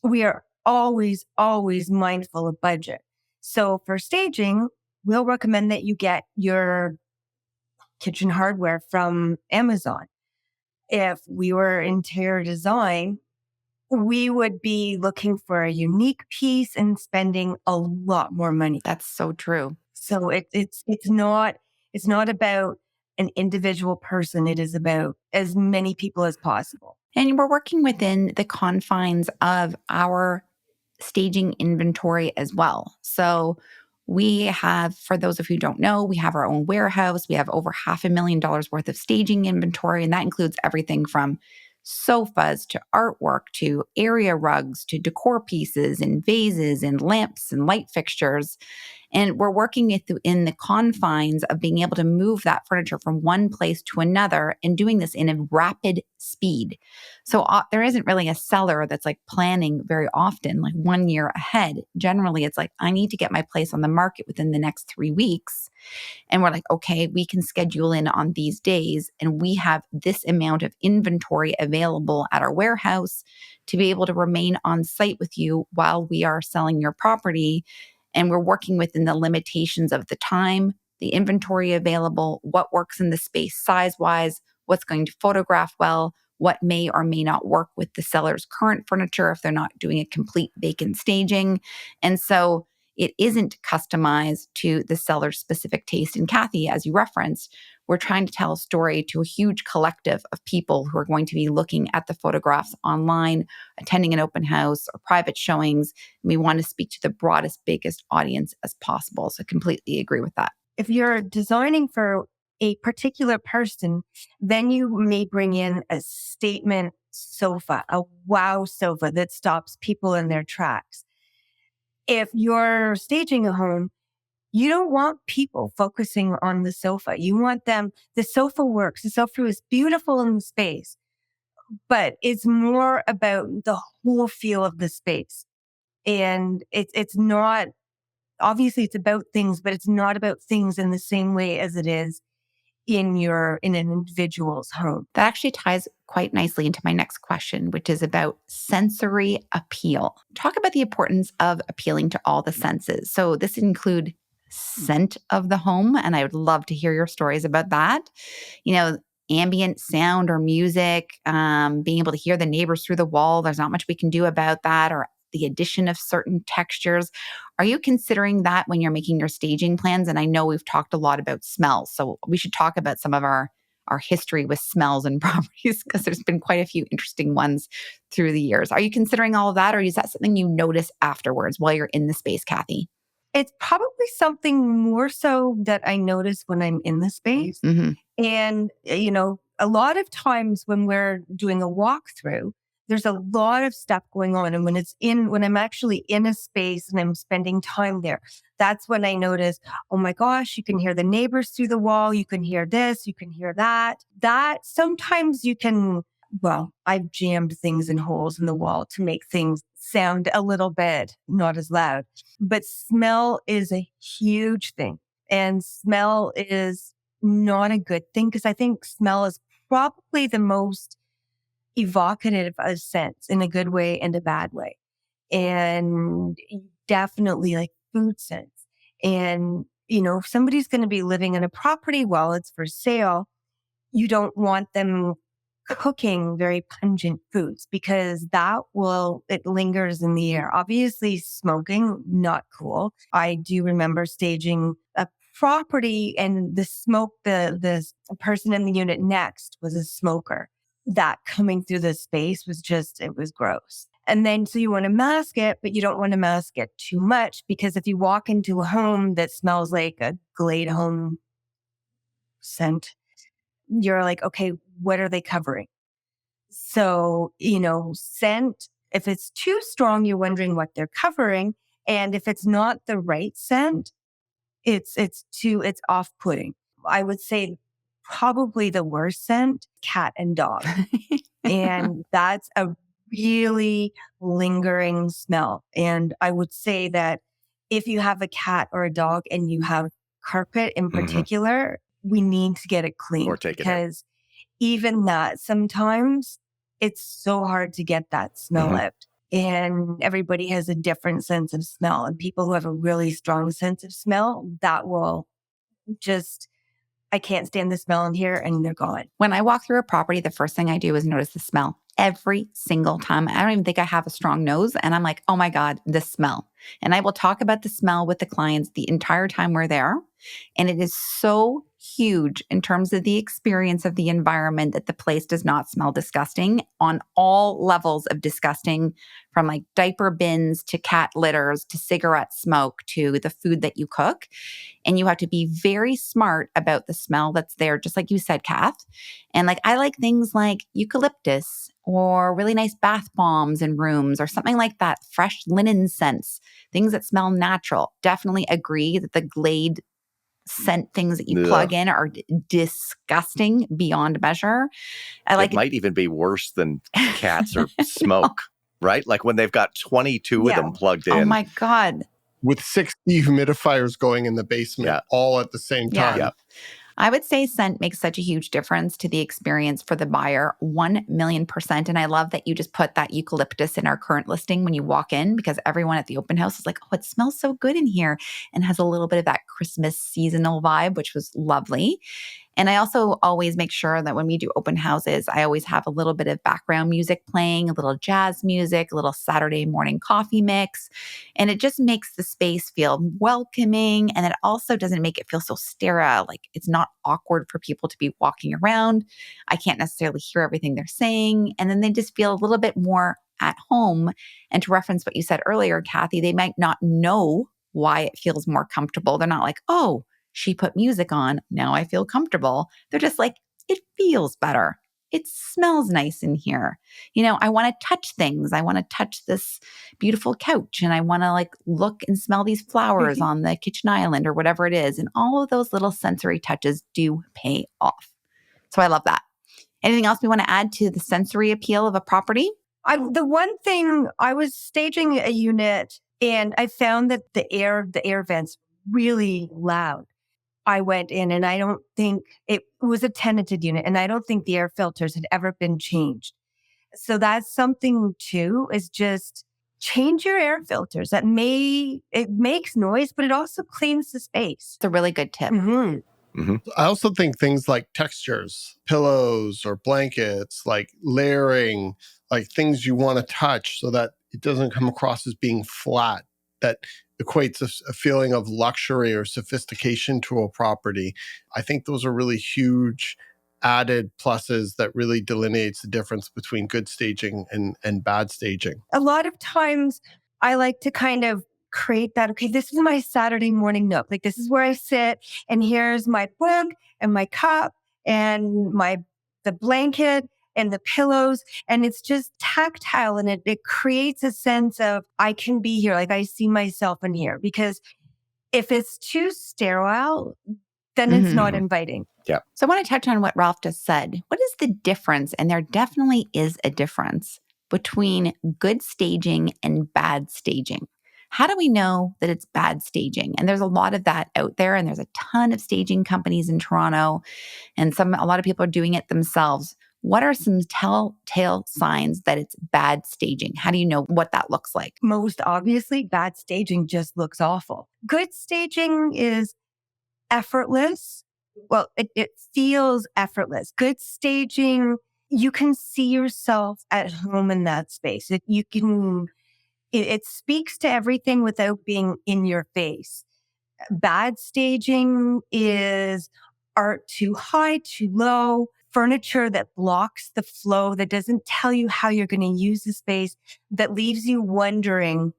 we are always, always mindful of budget. So for staging, we'll recommend that you get your kitchen hardware from Amazon. If we were interior design, we would be looking for a unique piece and spending a lot more money. That's so true. So it's not about an individual person. It is about as many people as possible. And we're working within the confines of our staging inventory as well. So we have, for those of you who don't know, we have our own warehouse. We have over $500,000 worth of staging inventory, and that includes everything from sofas to artwork to area rugs to decor pieces and vases and lamps and light fixtures. And we're working in the confines of being able to move that furniture from one place to another and doing this in a rapid speed. So there isn't really a seller that's like planning very often, like 1 year ahead. Generally, it's like, I need to get my place on the market within the next 3 weeks. And we're like, okay, we can schedule in on these days. And we have this amount of inventory available at our warehouse to be able to remain on site with you while we are selling your property. And we're working within the limitations of the time, the inventory available, what works in the space size-wise, what's going to photograph well, what may or may not work with the seller's current furniture if they're not doing a complete vacant staging. And so it isn't customized to the seller's specific taste. And Kathy, as you referenced, we're trying to tell a story to a huge collective of people who are going to be looking at the photographs online, attending an open house or private showings. And we want to speak to the broadest, biggest audience as possible. So I completely agree with that. If you're designing for a particular person, then you may bring in a statement sofa, a wow sofa that stops people in their tracks. If you're staging a home, you don't want people focusing on the sofa. You want them, the sofa works. The sofa is beautiful in the space, but it's more about the whole feel of the space. And it's not, obviously it's about things, but it's not about things in the same way as it is in an individual's home. That actually ties quite nicely into my next question, which is about sensory appeal. Talk about the importance of appealing to all the senses. So this include scent of the home, and I would love to hear your stories about that. Ambient sound or music, being able to hear the neighbors through the wall. There's not much we can do about that, or the addition of certain textures. Are you considering that when you're making your staging plans? And I know we've talked a lot about smells, so we should talk about some of our history with smells and properties, because there's been quite a few interesting ones through the years. Are you considering all of that, or is that something you notice afterwards while you're in the space, Kathy? It's probably something more so that I notice when I'm in the space. Mm-hmm. And, a lot of times when we're doing a walkthrough, there's a lot of stuff going on. And when I'm actually in a space and I'm spending time there, that's when I notice, oh my gosh, you can hear the neighbors through the wall. You can hear this, you can hear that. That sometimes I've jammed things in holes in the wall to make things sound a little bit not as loud. But smell is a huge thing. And smell is not a good thing, because I think smell is probably the most evocative of sense, in a good way and a bad way. And definitely like food sense. And If somebody's going to be living in a property while it's for sale, you don't want them cooking very pungent foods because it lingers in the air. Obviously, smoking, not cool. I do remember staging a property and the smoke, the person in the unit next was a smoker. That coming through the space it was gross. And then, so you want to mask it, but you don't want to mask it too much because if you walk into a home that smells like a Glade home scent, you're like, okay, what are they covering? So, scent, if it's too strong, you're wondering what they're covering. And if it's not the right scent, it's off-putting. I would say probably the worst scent, cat and dog. And that's a really lingering smell. And I would say that if you have a cat or a dog and you have carpet in particular, we need to get it clean. Or take it out. Because even that, sometimes it's so hard to get that smell out. And everybody has a different sense of smell. And people who have a really strong sense of smell, that will just, I can't stand the smell in here, and they're gone. When I walk through a property, the first thing I do is notice the smell. Every single time. I don't even think I have a strong nose. And I'm like, oh my God, the smell. And I will talk about the smell with the clients the entire time we're there. And it is so huge in terms of the experience of the environment that the place does not smell disgusting on all levels of disgusting, from like diaper bins to cat litters to cigarette smoke to the food that you cook. And you have to be very smart about the smell that's there, just like you said, Kath. And like, I like things like eucalyptus or really nice bath bombs in rooms or something like that, fresh linen scents, things that smell natural. Definitely agree that the Glade scent things that you plug in are disgusting beyond measure. It might even be worse than cats or smoke, right? Like when they've got 22 of them plugged in. Oh my God. With 60 humidifiers going in the basement all at the same time. Yeah. I would say scent makes such a huge difference to the experience for the buyer, 1,000,000%. And I love that you just put that eucalyptus in our current listing when you walk in, because everyone at the open house is like, oh, it smells so good in here, and has a little bit of that Christmas seasonal vibe, which was lovely. And I also always make sure that when we do open houses, I always have a little bit of background music playing, a little jazz music, a little Saturday morning coffee mix. And it just makes the space feel welcoming. And it also doesn't make it feel so sterile. Like it's not awkward for people to be walking around. I can't necessarily hear everything they're saying. And then they just feel a little bit more at home. And to reference what you said earlier, Kathy, they might not know why it feels more comfortable. They're not like, oh, she put music on, now I feel comfortable. They're just like, it feels better. It smells nice in here. I want to touch things. I want to touch this beautiful couch, and I want to like look and smell these flowers on the kitchen island or whatever it is. And all of those little sensory touches do pay off. So I love that. Anything else we want to add to the sensory appeal of a property? The one thing, I was staging a unit and I found that the air vents really loud. I went in and I don't think it was a tenanted unit, and I don't think the air filters had ever been changed. So that's something too, is just change your air filters. It makes noise, but it also cleans the space. It's a really good tip. I also think things like textures, pillows or blankets, like layering, like things you want to touch so that it doesn't come across as being flat, that equates a feeling of luxury or sophistication to a property. I think those are really huge added pluses that really delineates the difference between good staging and bad staging. A lot of times I like to kind of create that, okay, this is my Saturday morning nook. Like this is where I sit, and here's my book and my cup and the blanket and the pillows, and it's just tactile, and it creates a sense of I can be here, like I see myself in here. Because if it's too sterile, then it's not inviting. Yeah. So I want to touch on what Ralph just said. What is the difference? And there definitely is a difference between good staging and bad staging. How do we know that it's bad staging? And there's a lot of that out there, and there's a ton of staging companies in Toronto, and a lot of people are doing it themselves. What are some telltale signs that it's bad staging? How do you know what that looks like? Most obviously, bad staging just looks awful. Good staging is effortless. Well, it feels effortless. Good staging, you can see yourself at home in that space. It speaks to everything without being in your face. Bad staging is art too high, too low, furniture that blocks the flow, that doesn't tell you how you're going to use the space, that leaves you wondering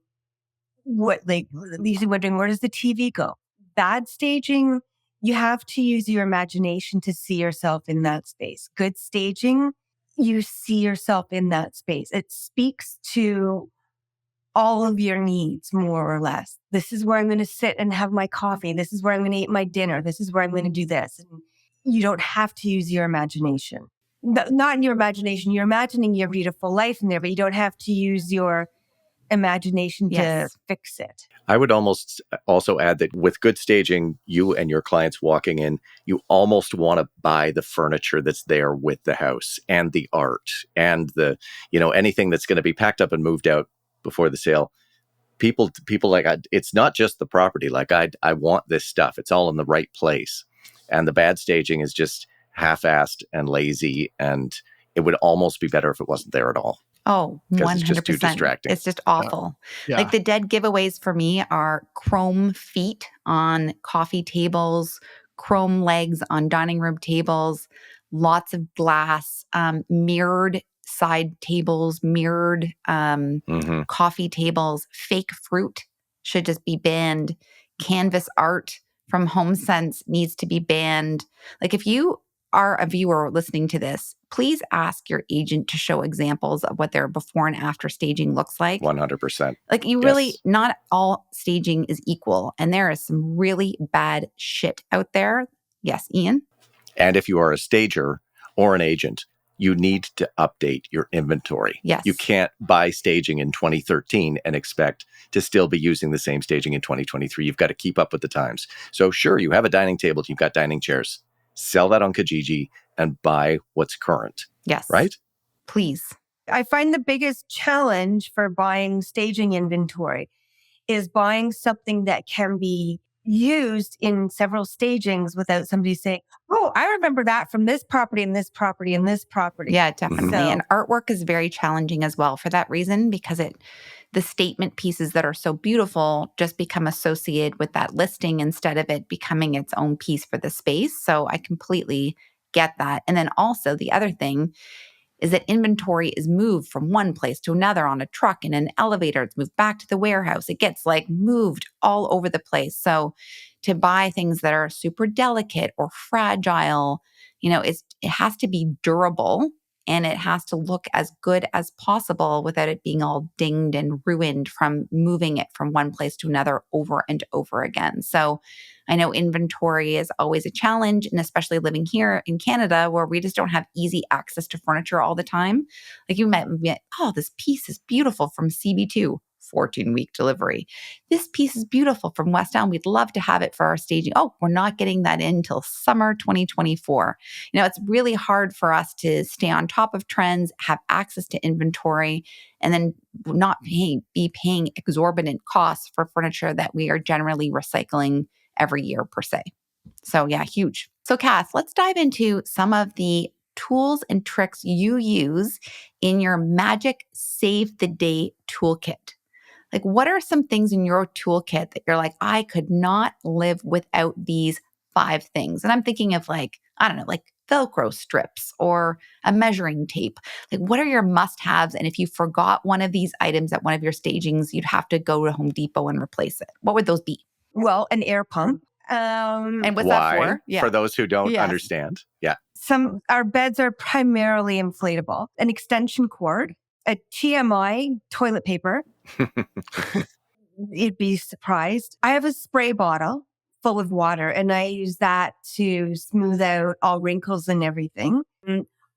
where does the TV go? Bad staging, you have to use your imagination to see yourself in that space. Good staging, you see yourself in that space. It speaks to all of your needs, more or less. This is where I'm going to sit and have my coffee. This is where I'm going to eat my dinner. This is where I'm going to do this. And you don't have to use your imagination. Not in your imagination. You're imagining your beautiful life in there, but you don't have to use your imagination to fix it. I would almost also add that with good staging, you and your clients walking in, you almost want to buy the furniture that's there with the house and the art and the, anything that's going to be packed up and moved out before the sale. People like, it's not just the property. Like I want this stuff. It's all in the right place. And the bad staging is just half-assed and lazy. And it would almost be better if it wasn't there at all. Oh, 100%. It's just too distracting. It's just awful. Yeah. Like the dead giveaways for me are chrome feet on coffee tables, chrome legs on dining room tables, lots of glass, mirrored side tables, mirrored coffee tables, fake fruit should just be banned. Canvas art from HomeSense needs to be banned. Like if you are a viewer listening to this, please ask your agent to show examples of what their before and after staging looks like. 100%. Like you really, not all staging is equal. And there is some really bad shit out there. Yes, Ian? And if you are a stager or an agent, you need to update your inventory. Yes. You can't buy staging in 2013 and expect to still be using the same staging in 2023. You've got to keep up with the times. So sure, you have a dining table, you've got dining chairs. Sell that on Kijiji and buy what's current. Yes. Right? Please. I find the biggest challenge for buying staging inventory is buying something that can be used in several stagings without somebody saying, oh, I remember that from this property and this property and this property. Yeah, definitely. So, and artwork is very challenging as well for that reason, because the statement pieces that are so beautiful just become associated with that listing instead of it becoming its own piece for the space. So I completely get that. And then also the other thing is that inventory is moved from one place to another on a truck, in an elevator. It's moved back to the warehouse. It gets like moved all over the place. So to buy things that are super delicate or fragile, it has to be durable, and it has to look as good as possible without it being all dinged and ruined from moving it from one place to another over and over again. So I know inventory is always a challenge, and especially living here in Canada where we just don't have easy access to furniture all the time. Like you might be, oh, this piece is beautiful from CB2, 14-week delivery. This piece is beautiful from West Elm. We'd love to have it for our staging. Oh, we're not getting that in until summer 2024. It's really hard for us to stay on top of trends, have access to inventory, and then not be paying exorbitant costs for furniture that we are generally recycling every year per se. So yeah, huge. So Cass, let's dive into some of the tools and tricks you use in your Magic Save the Day toolkit. Like, what are some things in your toolkit that you're like, I could not live without these 5 things? And I'm thinking of like Velcro strips or a measuring tape. Like, what are your must-haves? And if you forgot one of these items at one of your stagings, you'd have to go to Home Depot and replace it. What would those be? well, an air pump. And what's Why? that for? Yeah. For those who don't understand. Yeah. Our beds are primarily inflatable. An extension cord, a TMI toilet paper. You'd be surprised. I have a spray bottle full of water, and I use that to smooth out all wrinkles and everything.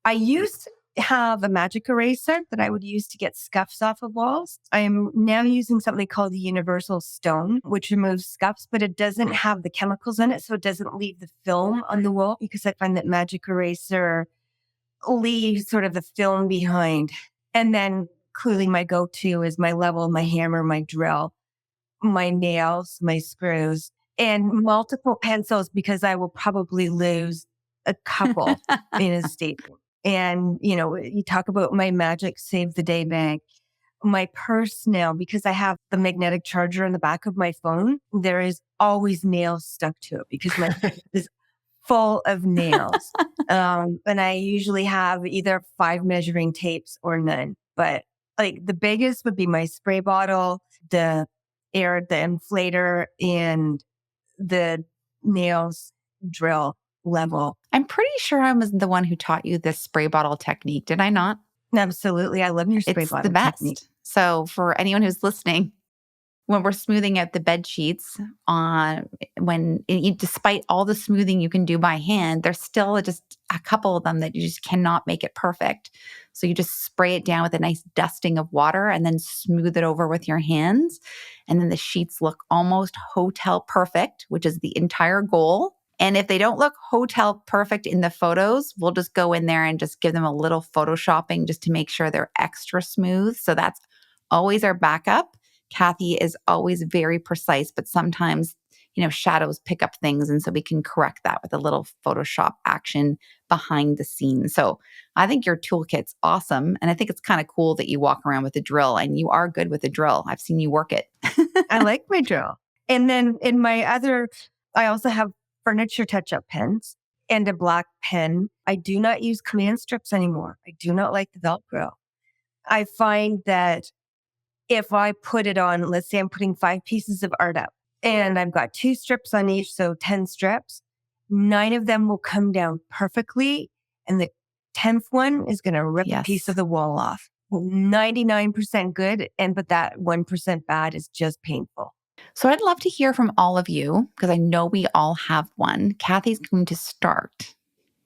I used to have a magic eraser that I would use to get scuffs off of walls. I am now using something called the universal stone, which removes scuffs, but it doesn't have the chemicals in it, so it doesn't leave the film on the wall, because I find that magic eraser leaves sort of the film behind. And then clearly my go-to is my level, my hammer, my drill, my nails, my screws, and multiple pencils because I will probably lose a couple in a statement. And, you talk about my magic save the day bag. My purse now, because I have the magnetic charger in the back of my phone, there is always nails stuck to it because my phone is full of nails. And I usually have either 5 measuring tapes or none. But like the biggest would be my spray bottle, the inflator, and the nails drill level. I'm pretty sure I was the one who taught you this spray bottle technique. Did I not? Absolutely. I love your spray It's bottle the best. technique. So for anyone who's listening, when we're smoothing out the bed sheets despite all the smoothing you can do by hand, there's still just a couple of them that you just cannot make it perfect. So you just spray it down with a nice dusting of water and then smooth it over with your hands. And then the sheets look almost hotel perfect, which is the entire goal. And if they don't look hotel perfect in the photos, we'll just go in there and just give them a little photoshopping just to make sure they're extra smooth. So that's always our backup. Kathy is always very precise, but sometimes, shadows pick up things. And so we can correct that with a little Photoshop action behind the scenes. So I think your toolkit's awesome. And I think it's kind of cool that you walk around with a drill, and you are good with a drill. I've seen you work it. I like my drill. And then I also have furniture touch-up pens and a black pen. I do not use command strips anymore. I do not like the Velcro. I find that if I put it on, let's say I'm putting 5 pieces of art up and I've got 2 strips on each, so 10 strips, 9 of them will come down perfectly. And the 10th one is going to rip a piece of the wall off. 99% good. But that 1% bad is just painful. So I'd love to hear from all of you because I know we all have one. Kathy's going to start.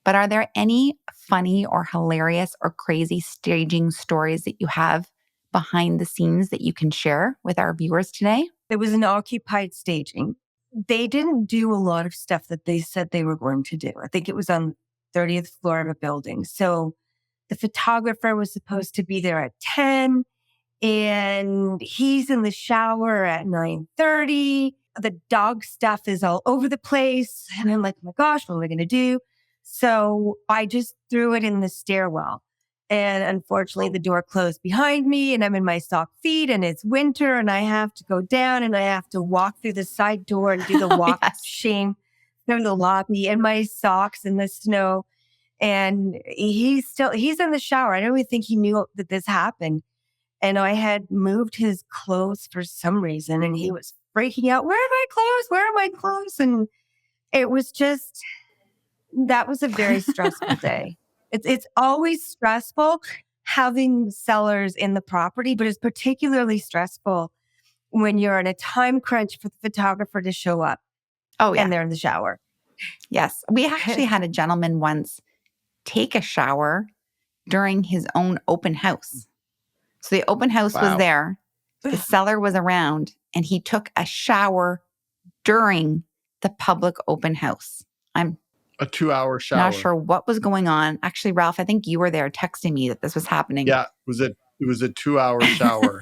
But are there any funny or hilarious or crazy staging stories that you have behind the scenes that you can share with our viewers today? It was an occupied staging. They didn't do a lot of stuff that they said they were going to do. I think it was on the 30th floor of a building. So the photographer was supposed to be there at 10 and he's in the shower at 9:30. The dog stuff is all over the place. And I'm like, oh my gosh, what am I going to do? So I just threw it in the stairwell. And unfortunately, the door closed behind me and I'm in my sock feet and it's winter and I have to go down and I have to walk through the side door and do the walk of shame through the lobby in my socks in the snow. And he's in the shower. I don't even think he knew that this happened. And I had moved his clothes for some reason and he was freaking out. Where are my clothes? Where are my clothes? And it was that was a very stressful day. It's always stressful having sellers in the property, but it's particularly stressful when you're in a time crunch for the photographer to show up. Oh, yeah. And they're in the shower. Yes. We actually had a gentleman once take a shower during his own open house. So the open house was there, the seller was around, and he took a shower during the public open house. I'm a 2-hour shower. Not sure what was going on. Actually, Ralph, I think you were there texting me that this was happening. Yeah, it was a 2-hour shower.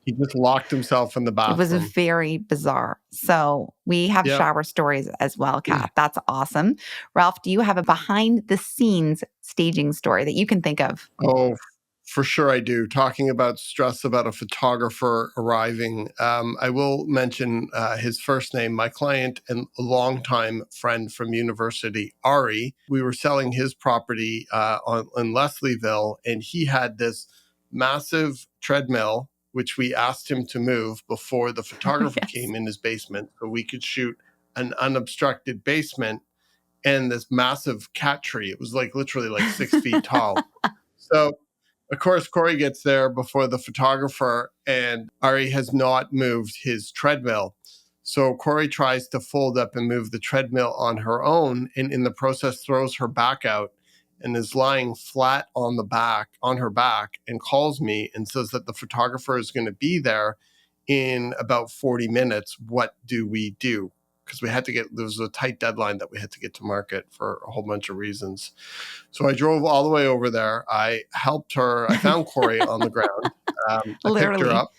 He just locked himself in the bathroom. It was very bizarre. So we have shower stories as well, Kath. That's awesome. Ralph, do you have a behind the scenes staging story that you can think of? Oh, for sure I do. Talking about stress about a photographer arriving, I will mention his first name, my client and a longtime friend from university, Ari. We were selling his property in Leslieville, and he had this massive treadmill, which we asked him to move before the photographer came in his basement so we could shoot an unobstructed basement and this massive cat tree. It was literally 6 feet tall. So of course, Kori gets there before the photographer, and Ari has not moved his treadmill. So Kori tries to fold up and move the treadmill on her own, and in the process throws her back out and is lying flat on her back, and calls me and says that the photographer is going to be there in about 40 minutes. What do we do? Because there was a tight deadline that we had to get to market for a whole bunch of reasons. So I drove all the way over there. I helped her. I found Kori on the ground. I picked her up.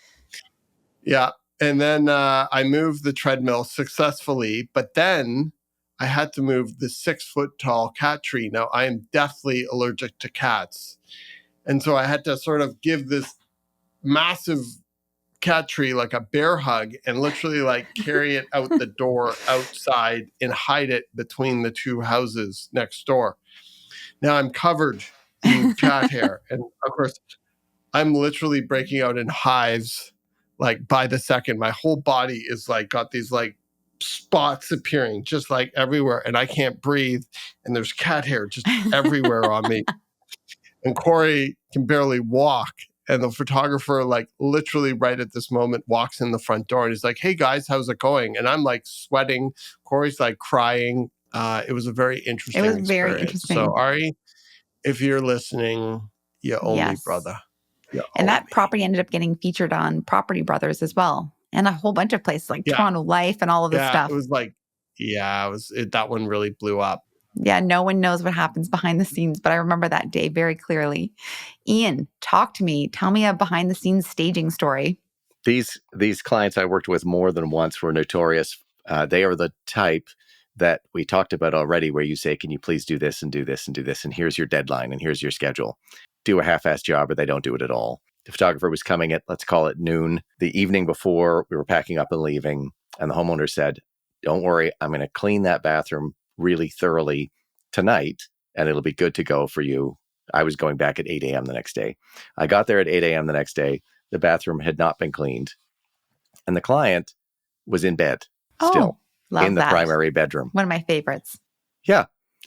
Yeah. And then I moved the treadmill successfully, but then I had to move the 6-foot tall cat tree. Now, I am deathly allergic to cats. And so I had to sort of give this massive cat tree like a bear hug and literally like carry it out the door outside and hide it between the two houses next door. Now I'm covered in cat hair. And of course, I'm literally breaking out in hives like by the second. My whole body is like got these like spots appearing just like everywhere, and I can't breathe. And there's cat hair just everywhere on me. And Kori can barely walk. And the photographer, like literally right at this moment, walks in the front door and he's like, "Hey guys, how's it going?" And I'm like sweating. Kori's like crying. It was a very interesting It was very experience. interesting. So Ari, if you're listening, you owe me, Yes. brother. You owe And that me. property ended up getting featured on Property Brothers as well, and a whole bunch of places like Yeah. Toronto Life and all of this Yeah, stuff. it was like, that one really blew up. Yeah, no one knows what happens behind the scenes, but I remember that day very clearly. Ian, talk to me. Tell me a behind the scenes staging story. These clients I worked with more than once were notorious. They are the type that we talked about already, where you say, "Can you please do this and do this and do this? And here's your deadline and here's your schedule." Do a half-assed job or they don't do it at all. The photographer was coming at, let's call it noon. The evening before, we were packing up and leaving, and the homeowner said, "Don't worry, I'm going to clean that bathroom really thoroughly tonight, and it'll be good to go for you." I was going back at 8 a.m. the next day. I got there at 8 a.m. the next day. The bathroom had not been cleaned, and the client was in bed still Love in the that. primary bedroom. One of my favorites. Yeah.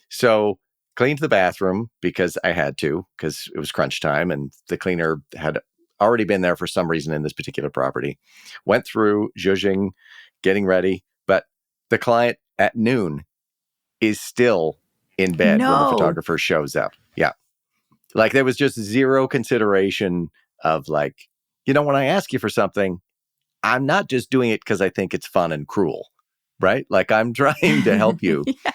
So cleaned the bathroom because I had to, because it was crunch time and the cleaner had already been there for some reason in this particular property. Went through zhuzhing, getting ready, but the client at noon is still in bed when the No. photographer shows up. Yeah. Like there was just zero consideration of like, when I ask you for something, I'm not just doing it because I think it's fun and cruel, right? Like I'm trying to help you. Yeah.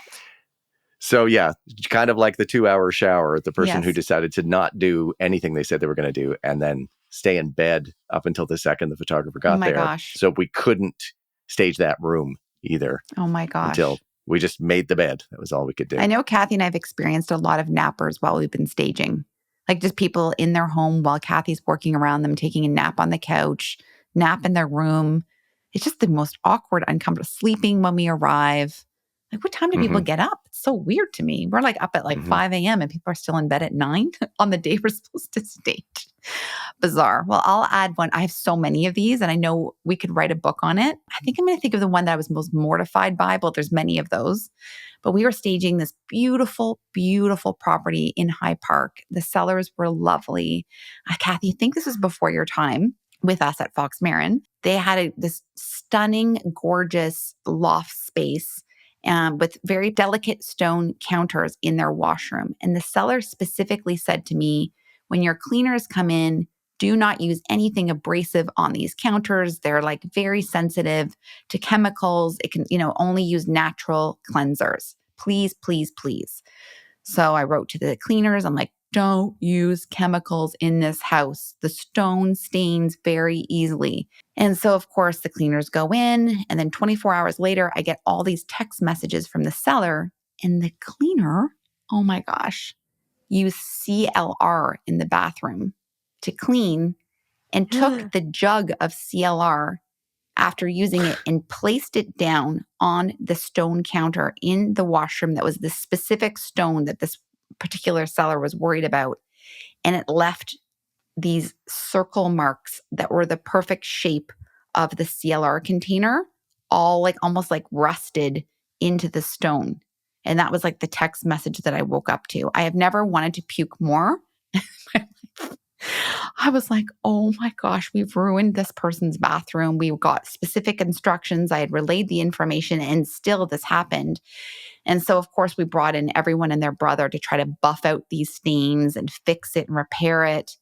So yeah, kind of like the 2-hour shower, the person who Yes. decided to not do anything they said they were going to do and then stay in bed up until the second the photographer got Oh my there. gosh. So we couldn't stage that room either Oh my gosh. until we just made the bed. That was all we could do. I know Kathy and I have experienced a lot of nappers while we've been staging. Like just people in their home while Kathy's working around them, taking a nap on the couch, nap in their room. It's just the most awkward, uncomfortable, sleeping when we arrive. Like, what time do people get up? It's so weird to me. We're like up at like 5 a.m. and people are still in bed at 9 on the day we're supposed to stage. Bizarre. Well, I'll add one. I have so many of these and I know we could write a book on it. I think I'm going to think of the one that I was most mortified by, but there's many of those. But we were staging this beautiful, beautiful property in High Park. The sellers were lovely. Kathy, I think this was before your time with us at Fox Marin. They had this stunning, gorgeous loft space with very delicate stone counters in their washroom. And the seller specifically said to me, when your cleaners come in, do not use anything abrasive on these counters. They're like very sensitive to chemicals. It can, only use natural cleansers. Please, please, please. So I wrote to the cleaners. I'm like, don't use chemicals in this house. The stone stains very easily. And so, of course, the cleaners go in. And then 24 hours later, I get all these text messages from the seller. And the cleaner, oh my gosh, used CLR in the bathroom to clean and took the jug of CLR after using it and placed it down on the stone counter in the washroom that was the specific stone that this particular seller was worried about. And it left these circle marks that were the perfect shape of the CLR container, all like almost like rusted into the stone. And that was like the text message that I woke up to. I have never wanted to puke more. I was like, oh my gosh, we've ruined this person's bathroom. We got specific instructions. I had relayed the information and still this happened. And so, of course, we brought in everyone and their brother to try to buff out these stains and fix it and repair it.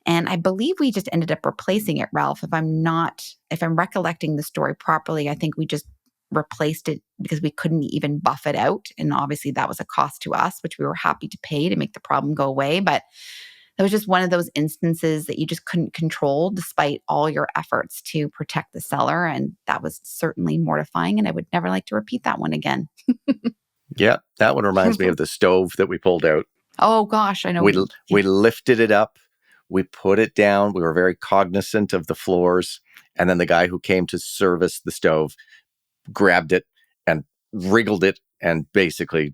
And I believe we just ended up replacing it, Ralph. If I'm recollecting the story properly, I think we just replaced it because we couldn't even buff it out. And obviously that was a cost to us, which we were happy to pay to make the problem go away. But That was just one of those instances that you just couldn't control despite all your efforts to protect the seller. And that was certainly mortifying. And I would never like to repeat that one again. Yeah, that one reminds me of the stove that we pulled out. Oh, gosh, I know. We lifted it up. We put it down. We were very cognizant of the floors. And then the guy who came to service the stove grabbed it and wriggled it and basically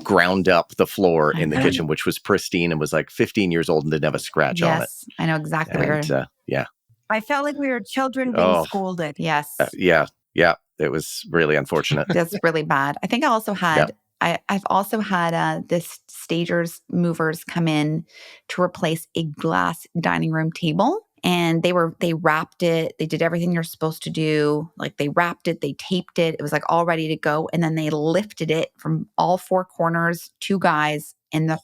ground up the floor in the kitchen, which was pristine and was like 15 years old and didn't have a scratch on it. Yes, I know exactly where. Yeah. I felt like we were children being scolded. Yes. Yeah. It was really unfortunate. That's really bad. I think I also had, I've also had this stagers movers come in to replace a glass dining room table. And they wrapped it. They did everything you're supposed to do. Like they wrapped it, they taped it. It was like all ready to go. And then they lifted it from all four corners, 2 guys, and the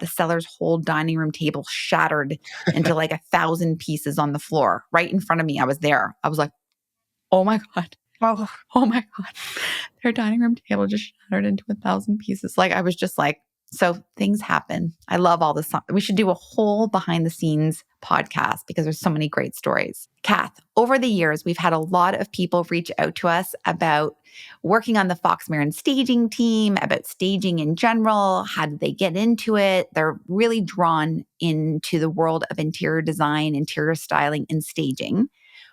seller's whole dining room table shattered into like 1,000 pieces on the floor right in front of me. I was there. I was like, oh my God. Oh my God. Their dining room table just shattered into 1,000 pieces. Like I was just like, so things happen. I love all this. We should do a whole behind the scenes podcast because there's so many great stories. Kath, over the years, we've had a lot of people reach out to us about working on the Fox Marin staging team, about staging in general. How did they get into it? They're really drawn into the world of interior design, interior styling, and staging.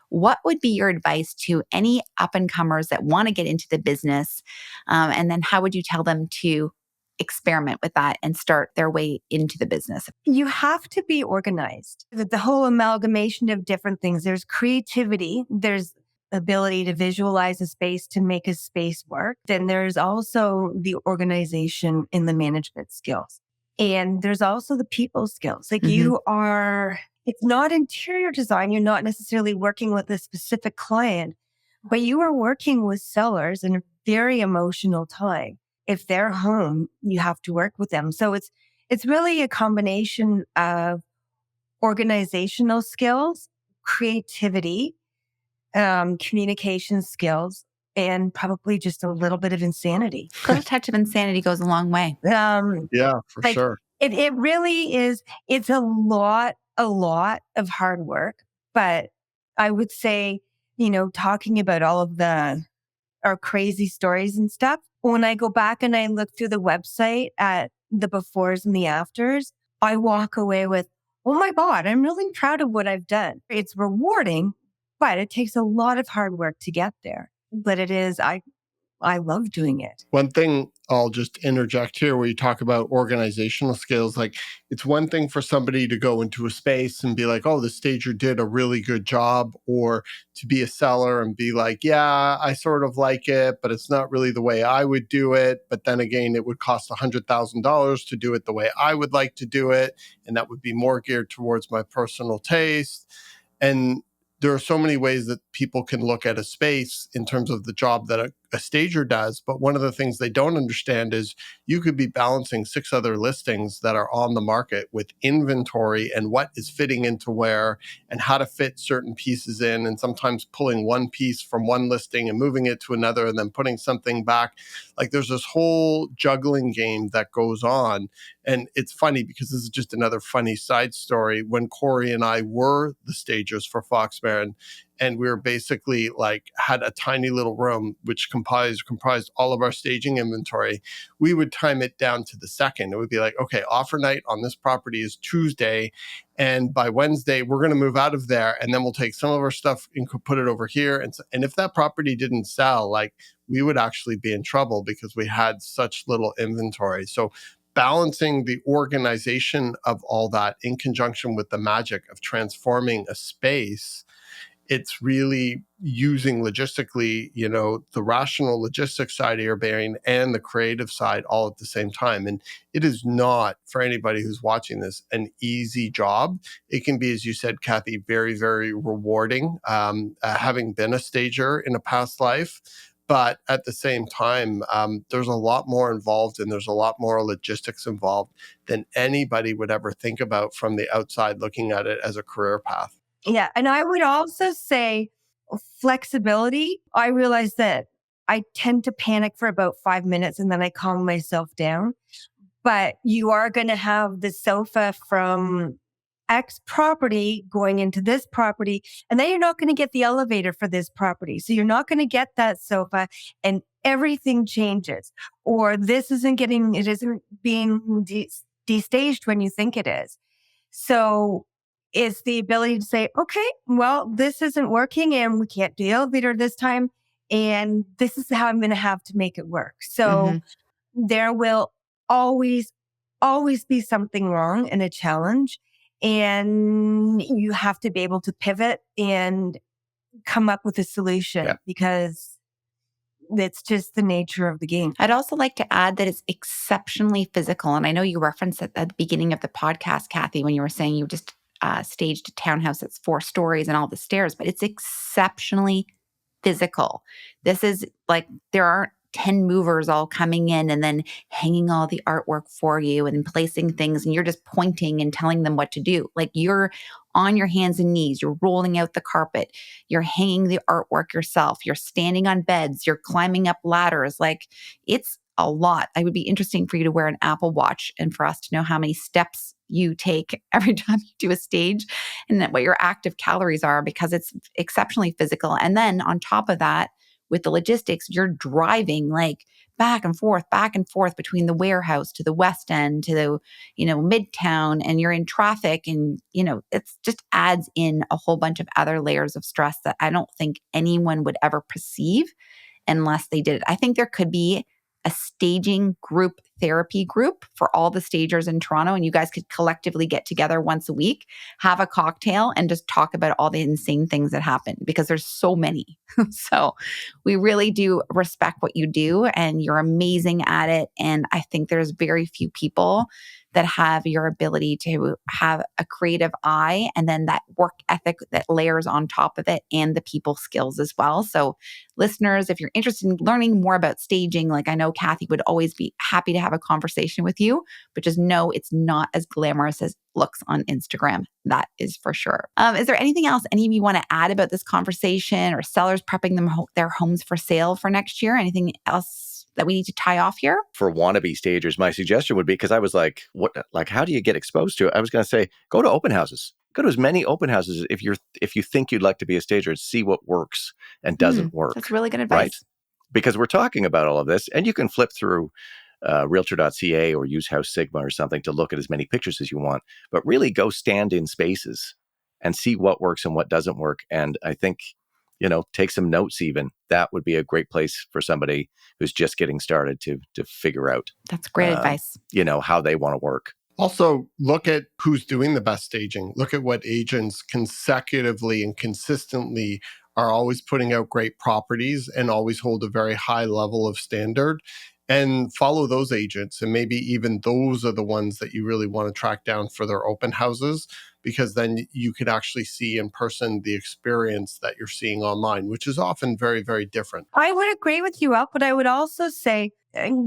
What would be your advice to any up-and-comers that want to get into the business? And then how would you tell them to experiment with that and start their way into the business? You have to be organized. The whole amalgamation of different things. There's creativity. There's ability to visualize a space to make a space work. Then there's also the organization in the management skills. And there's also the people skills. Like it's not interior design. You're not necessarily working with a specific client, but you are working with sellers in a very emotional time. If they're home, you have to work with them. So it's really a combination of organizational skills, creativity, communication skills, and probably just a little bit of insanity. A little touch of insanity goes a long way. Yeah, for sure. It really is. It's a lot of hard work, but I would say, talking about all of our crazy stories and stuff, when I go back and I look through the website at the befores and the afters, I walk away with, oh my God, I'm really proud of what I've done. It's rewarding, but it takes a lot of hard work to get there. But I love doing it. One thing I'll just interject here where you talk about organizational skills, like it's one thing for somebody to go into a space and be like, oh, the stager did a really good job, or to be a seller and be like, yeah, I sort of like it, but it's not really the way I would do it. But then again, it would cost $100,000 to do it the way I would like to do it. And that would be more geared towards my personal taste. And there are so many ways that people can look at a space in terms of the job that a stager does. But one of the things they don't understand is you could be balancing 6 other listings that are on the market with inventory and what is fitting into where and how to fit certain pieces in, and sometimes pulling one piece from one listing and moving it to another and then putting something back. Like there's this whole juggling game that goes on. And it's funny because this is just another funny side story. When Kori and I were the stagers for Fox Marin, and we were basically like had a tiny little room which comprised all of our staging inventory, we would time it down to the second. It would be like, okay, offer night on this property is Tuesday, and by Wednesday we're going to move out of there, and then we'll take some of our stuff and put it over here. And if that property didn't sell, like we would actually be in trouble because we had such little inventory. So balancing the organization of all that in conjunction with the magic of transforming a space, it's really using logistically, the rational logistics side of your brain and the creative side all at the same time. And it is not, for anybody who's watching this, an easy job. It can be, as you said, Kathy, very, very rewarding, having been a stager in a past life. But at the same time, there's a lot more involved and there's a lot more logistics involved than anybody would ever think about from the outside looking at it as a career path. Yeah. And I would also say flexibility. I realize that I tend to panic for about 5 minutes and then I calm myself down. but you are going to have the sofa from X property going into this property, and then you're not going to get the elevator for this property. So you're not going to get that sofa, and everything changes. Or it isn't being destaged when you think it is. So it's the ability to say, okay, well, this isn't working and we can't do the elevator this time. And this is how I'm going to have to make it work. So there will always be something wrong and a challenge. And you have to be able to pivot and come up with a solution because it's just the nature of the game. I'd also like to add that it's exceptionally physical. And I know you referenced it at the beginning of the podcast, Kathy, when you were saying you just staged a townhouse that's 4 stories and all the stairs, but it's exceptionally physical. This is like there aren't 10 movers all coming in and then hanging all the artwork for you and placing things, and you're just pointing and telling them what to do. Like you're on your hands and knees, you're rolling out the carpet, you're hanging the artwork yourself, you're standing on beds, you're climbing up ladders. Like it's a lot. It would be interesting for you to wear an Apple Watch and for us to know how many steps you take every time you do a stage and what your active calories are, because it's exceptionally physical. And then on top of that, with the logistics, you're driving like back and forth between the warehouse to the West End to the, Midtown, and you're in traffic, and, it just adds in a whole bunch of other layers of stress that I don't think anyone would ever perceive unless they did it. I think there could be a staging group therapy group for all the stagers in Toronto, and you guys could collectively get together once a week, have a cocktail, and just talk about all the insane things that happen, because there's so many. So we really do respect what you do, and you're amazing at it. And I think there's very few people that have your ability to have a creative eye and then that work ethic that layers on top of it, and the people skills as well. So listeners, if you're interested in learning more about staging, like I know Kathy would always be happy to have a conversation with you, but just know it's not as glamorous as it looks on Instagram. That is for sure. Is there anything else any of you want to add about this conversation, or sellers prepping their homes for sale for next year? Anything else that we need to tie off here? For wannabe stagers, my suggestion would be, because I was like, how do you get exposed to it? I was going to say, go to open houses. Go to as many open houses if you think you'd like to be a stager, and see what works and doesn't work. That's really good advice. Right? Because we're talking about all of this, and you can flip through realtor.ca or use House Sigma or something to look at as many pictures as you want, but really go stand in spaces and see what works and what doesn't work. And I think, take some notes even. That would be a great place for somebody who's just getting started to figure out. That's great advice. How they want to work. Also, look at who's doing the best staging. Look at what agents consecutively and consistently are always putting out great properties and always hold a very high level of standard, and follow those agents. And maybe even those are the ones that you really want to track down for their open houses, because then you can actually see in person the experience that you're seeing online, which is often very, very different. I would agree with you, Al, but I would also say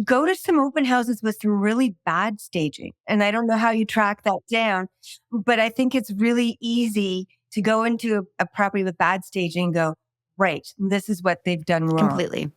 go to some open houses with some really bad staging. And I don't know how you track that down, but I think it's really easy to go into a property with bad staging and go, right, this is what they've done wrong. Completely.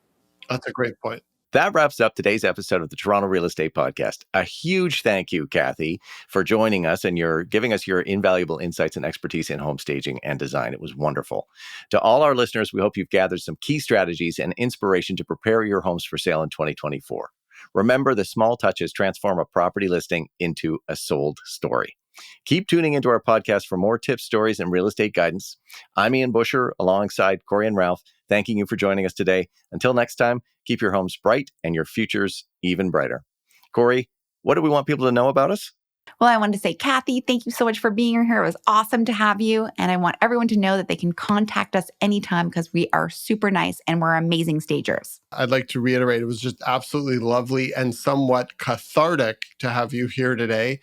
That's a great point. That wraps up today's episode of the Toronto Real Estate Podcast. A huge thank you, Kathy, for joining us and giving us your invaluable insights and expertise in home staging and design. It was wonderful. To all our listeners, we hope you've gathered some key strategies and inspiration to prepare your homes for sale in 2024. Remember, the small touches transform a property listing into a sold story. Keep tuning into our podcast for more tips, stories, and real estate guidance. I'm Ian Busher, alongside Kori and Ralph, thanking you for joining us today. Until next time, keep your homes bright and your futures even brighter. Kori, what do we want people to know about us? Well, I wanted to say, Kathy, thank you so much for being here. It was awesome to have you. And I want everyone to know that they can contact us anytime, because we are super nice and we're amazing stagers. I'd like to reiterate, it was just absolutely lovely and somewhat cathartic to have you here today.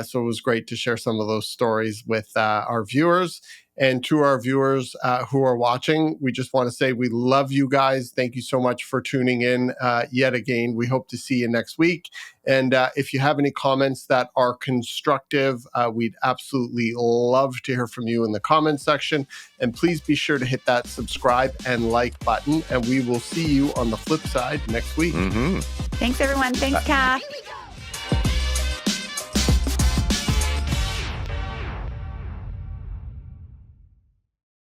So it was great to share some of those stories with our viewers. And to our viewers who are watching, we just want to say we love you guys. Thank you so much for tuning in yet again. We hope to see you next week. And if you have any comments that are constructive, we'd absolutely love to hear from you in the comments section. And please be sure to hit that subscribe and like button. And we will see you on the flip side next week. Mm-hmm. Thanks, everyone. Thanks, Kath.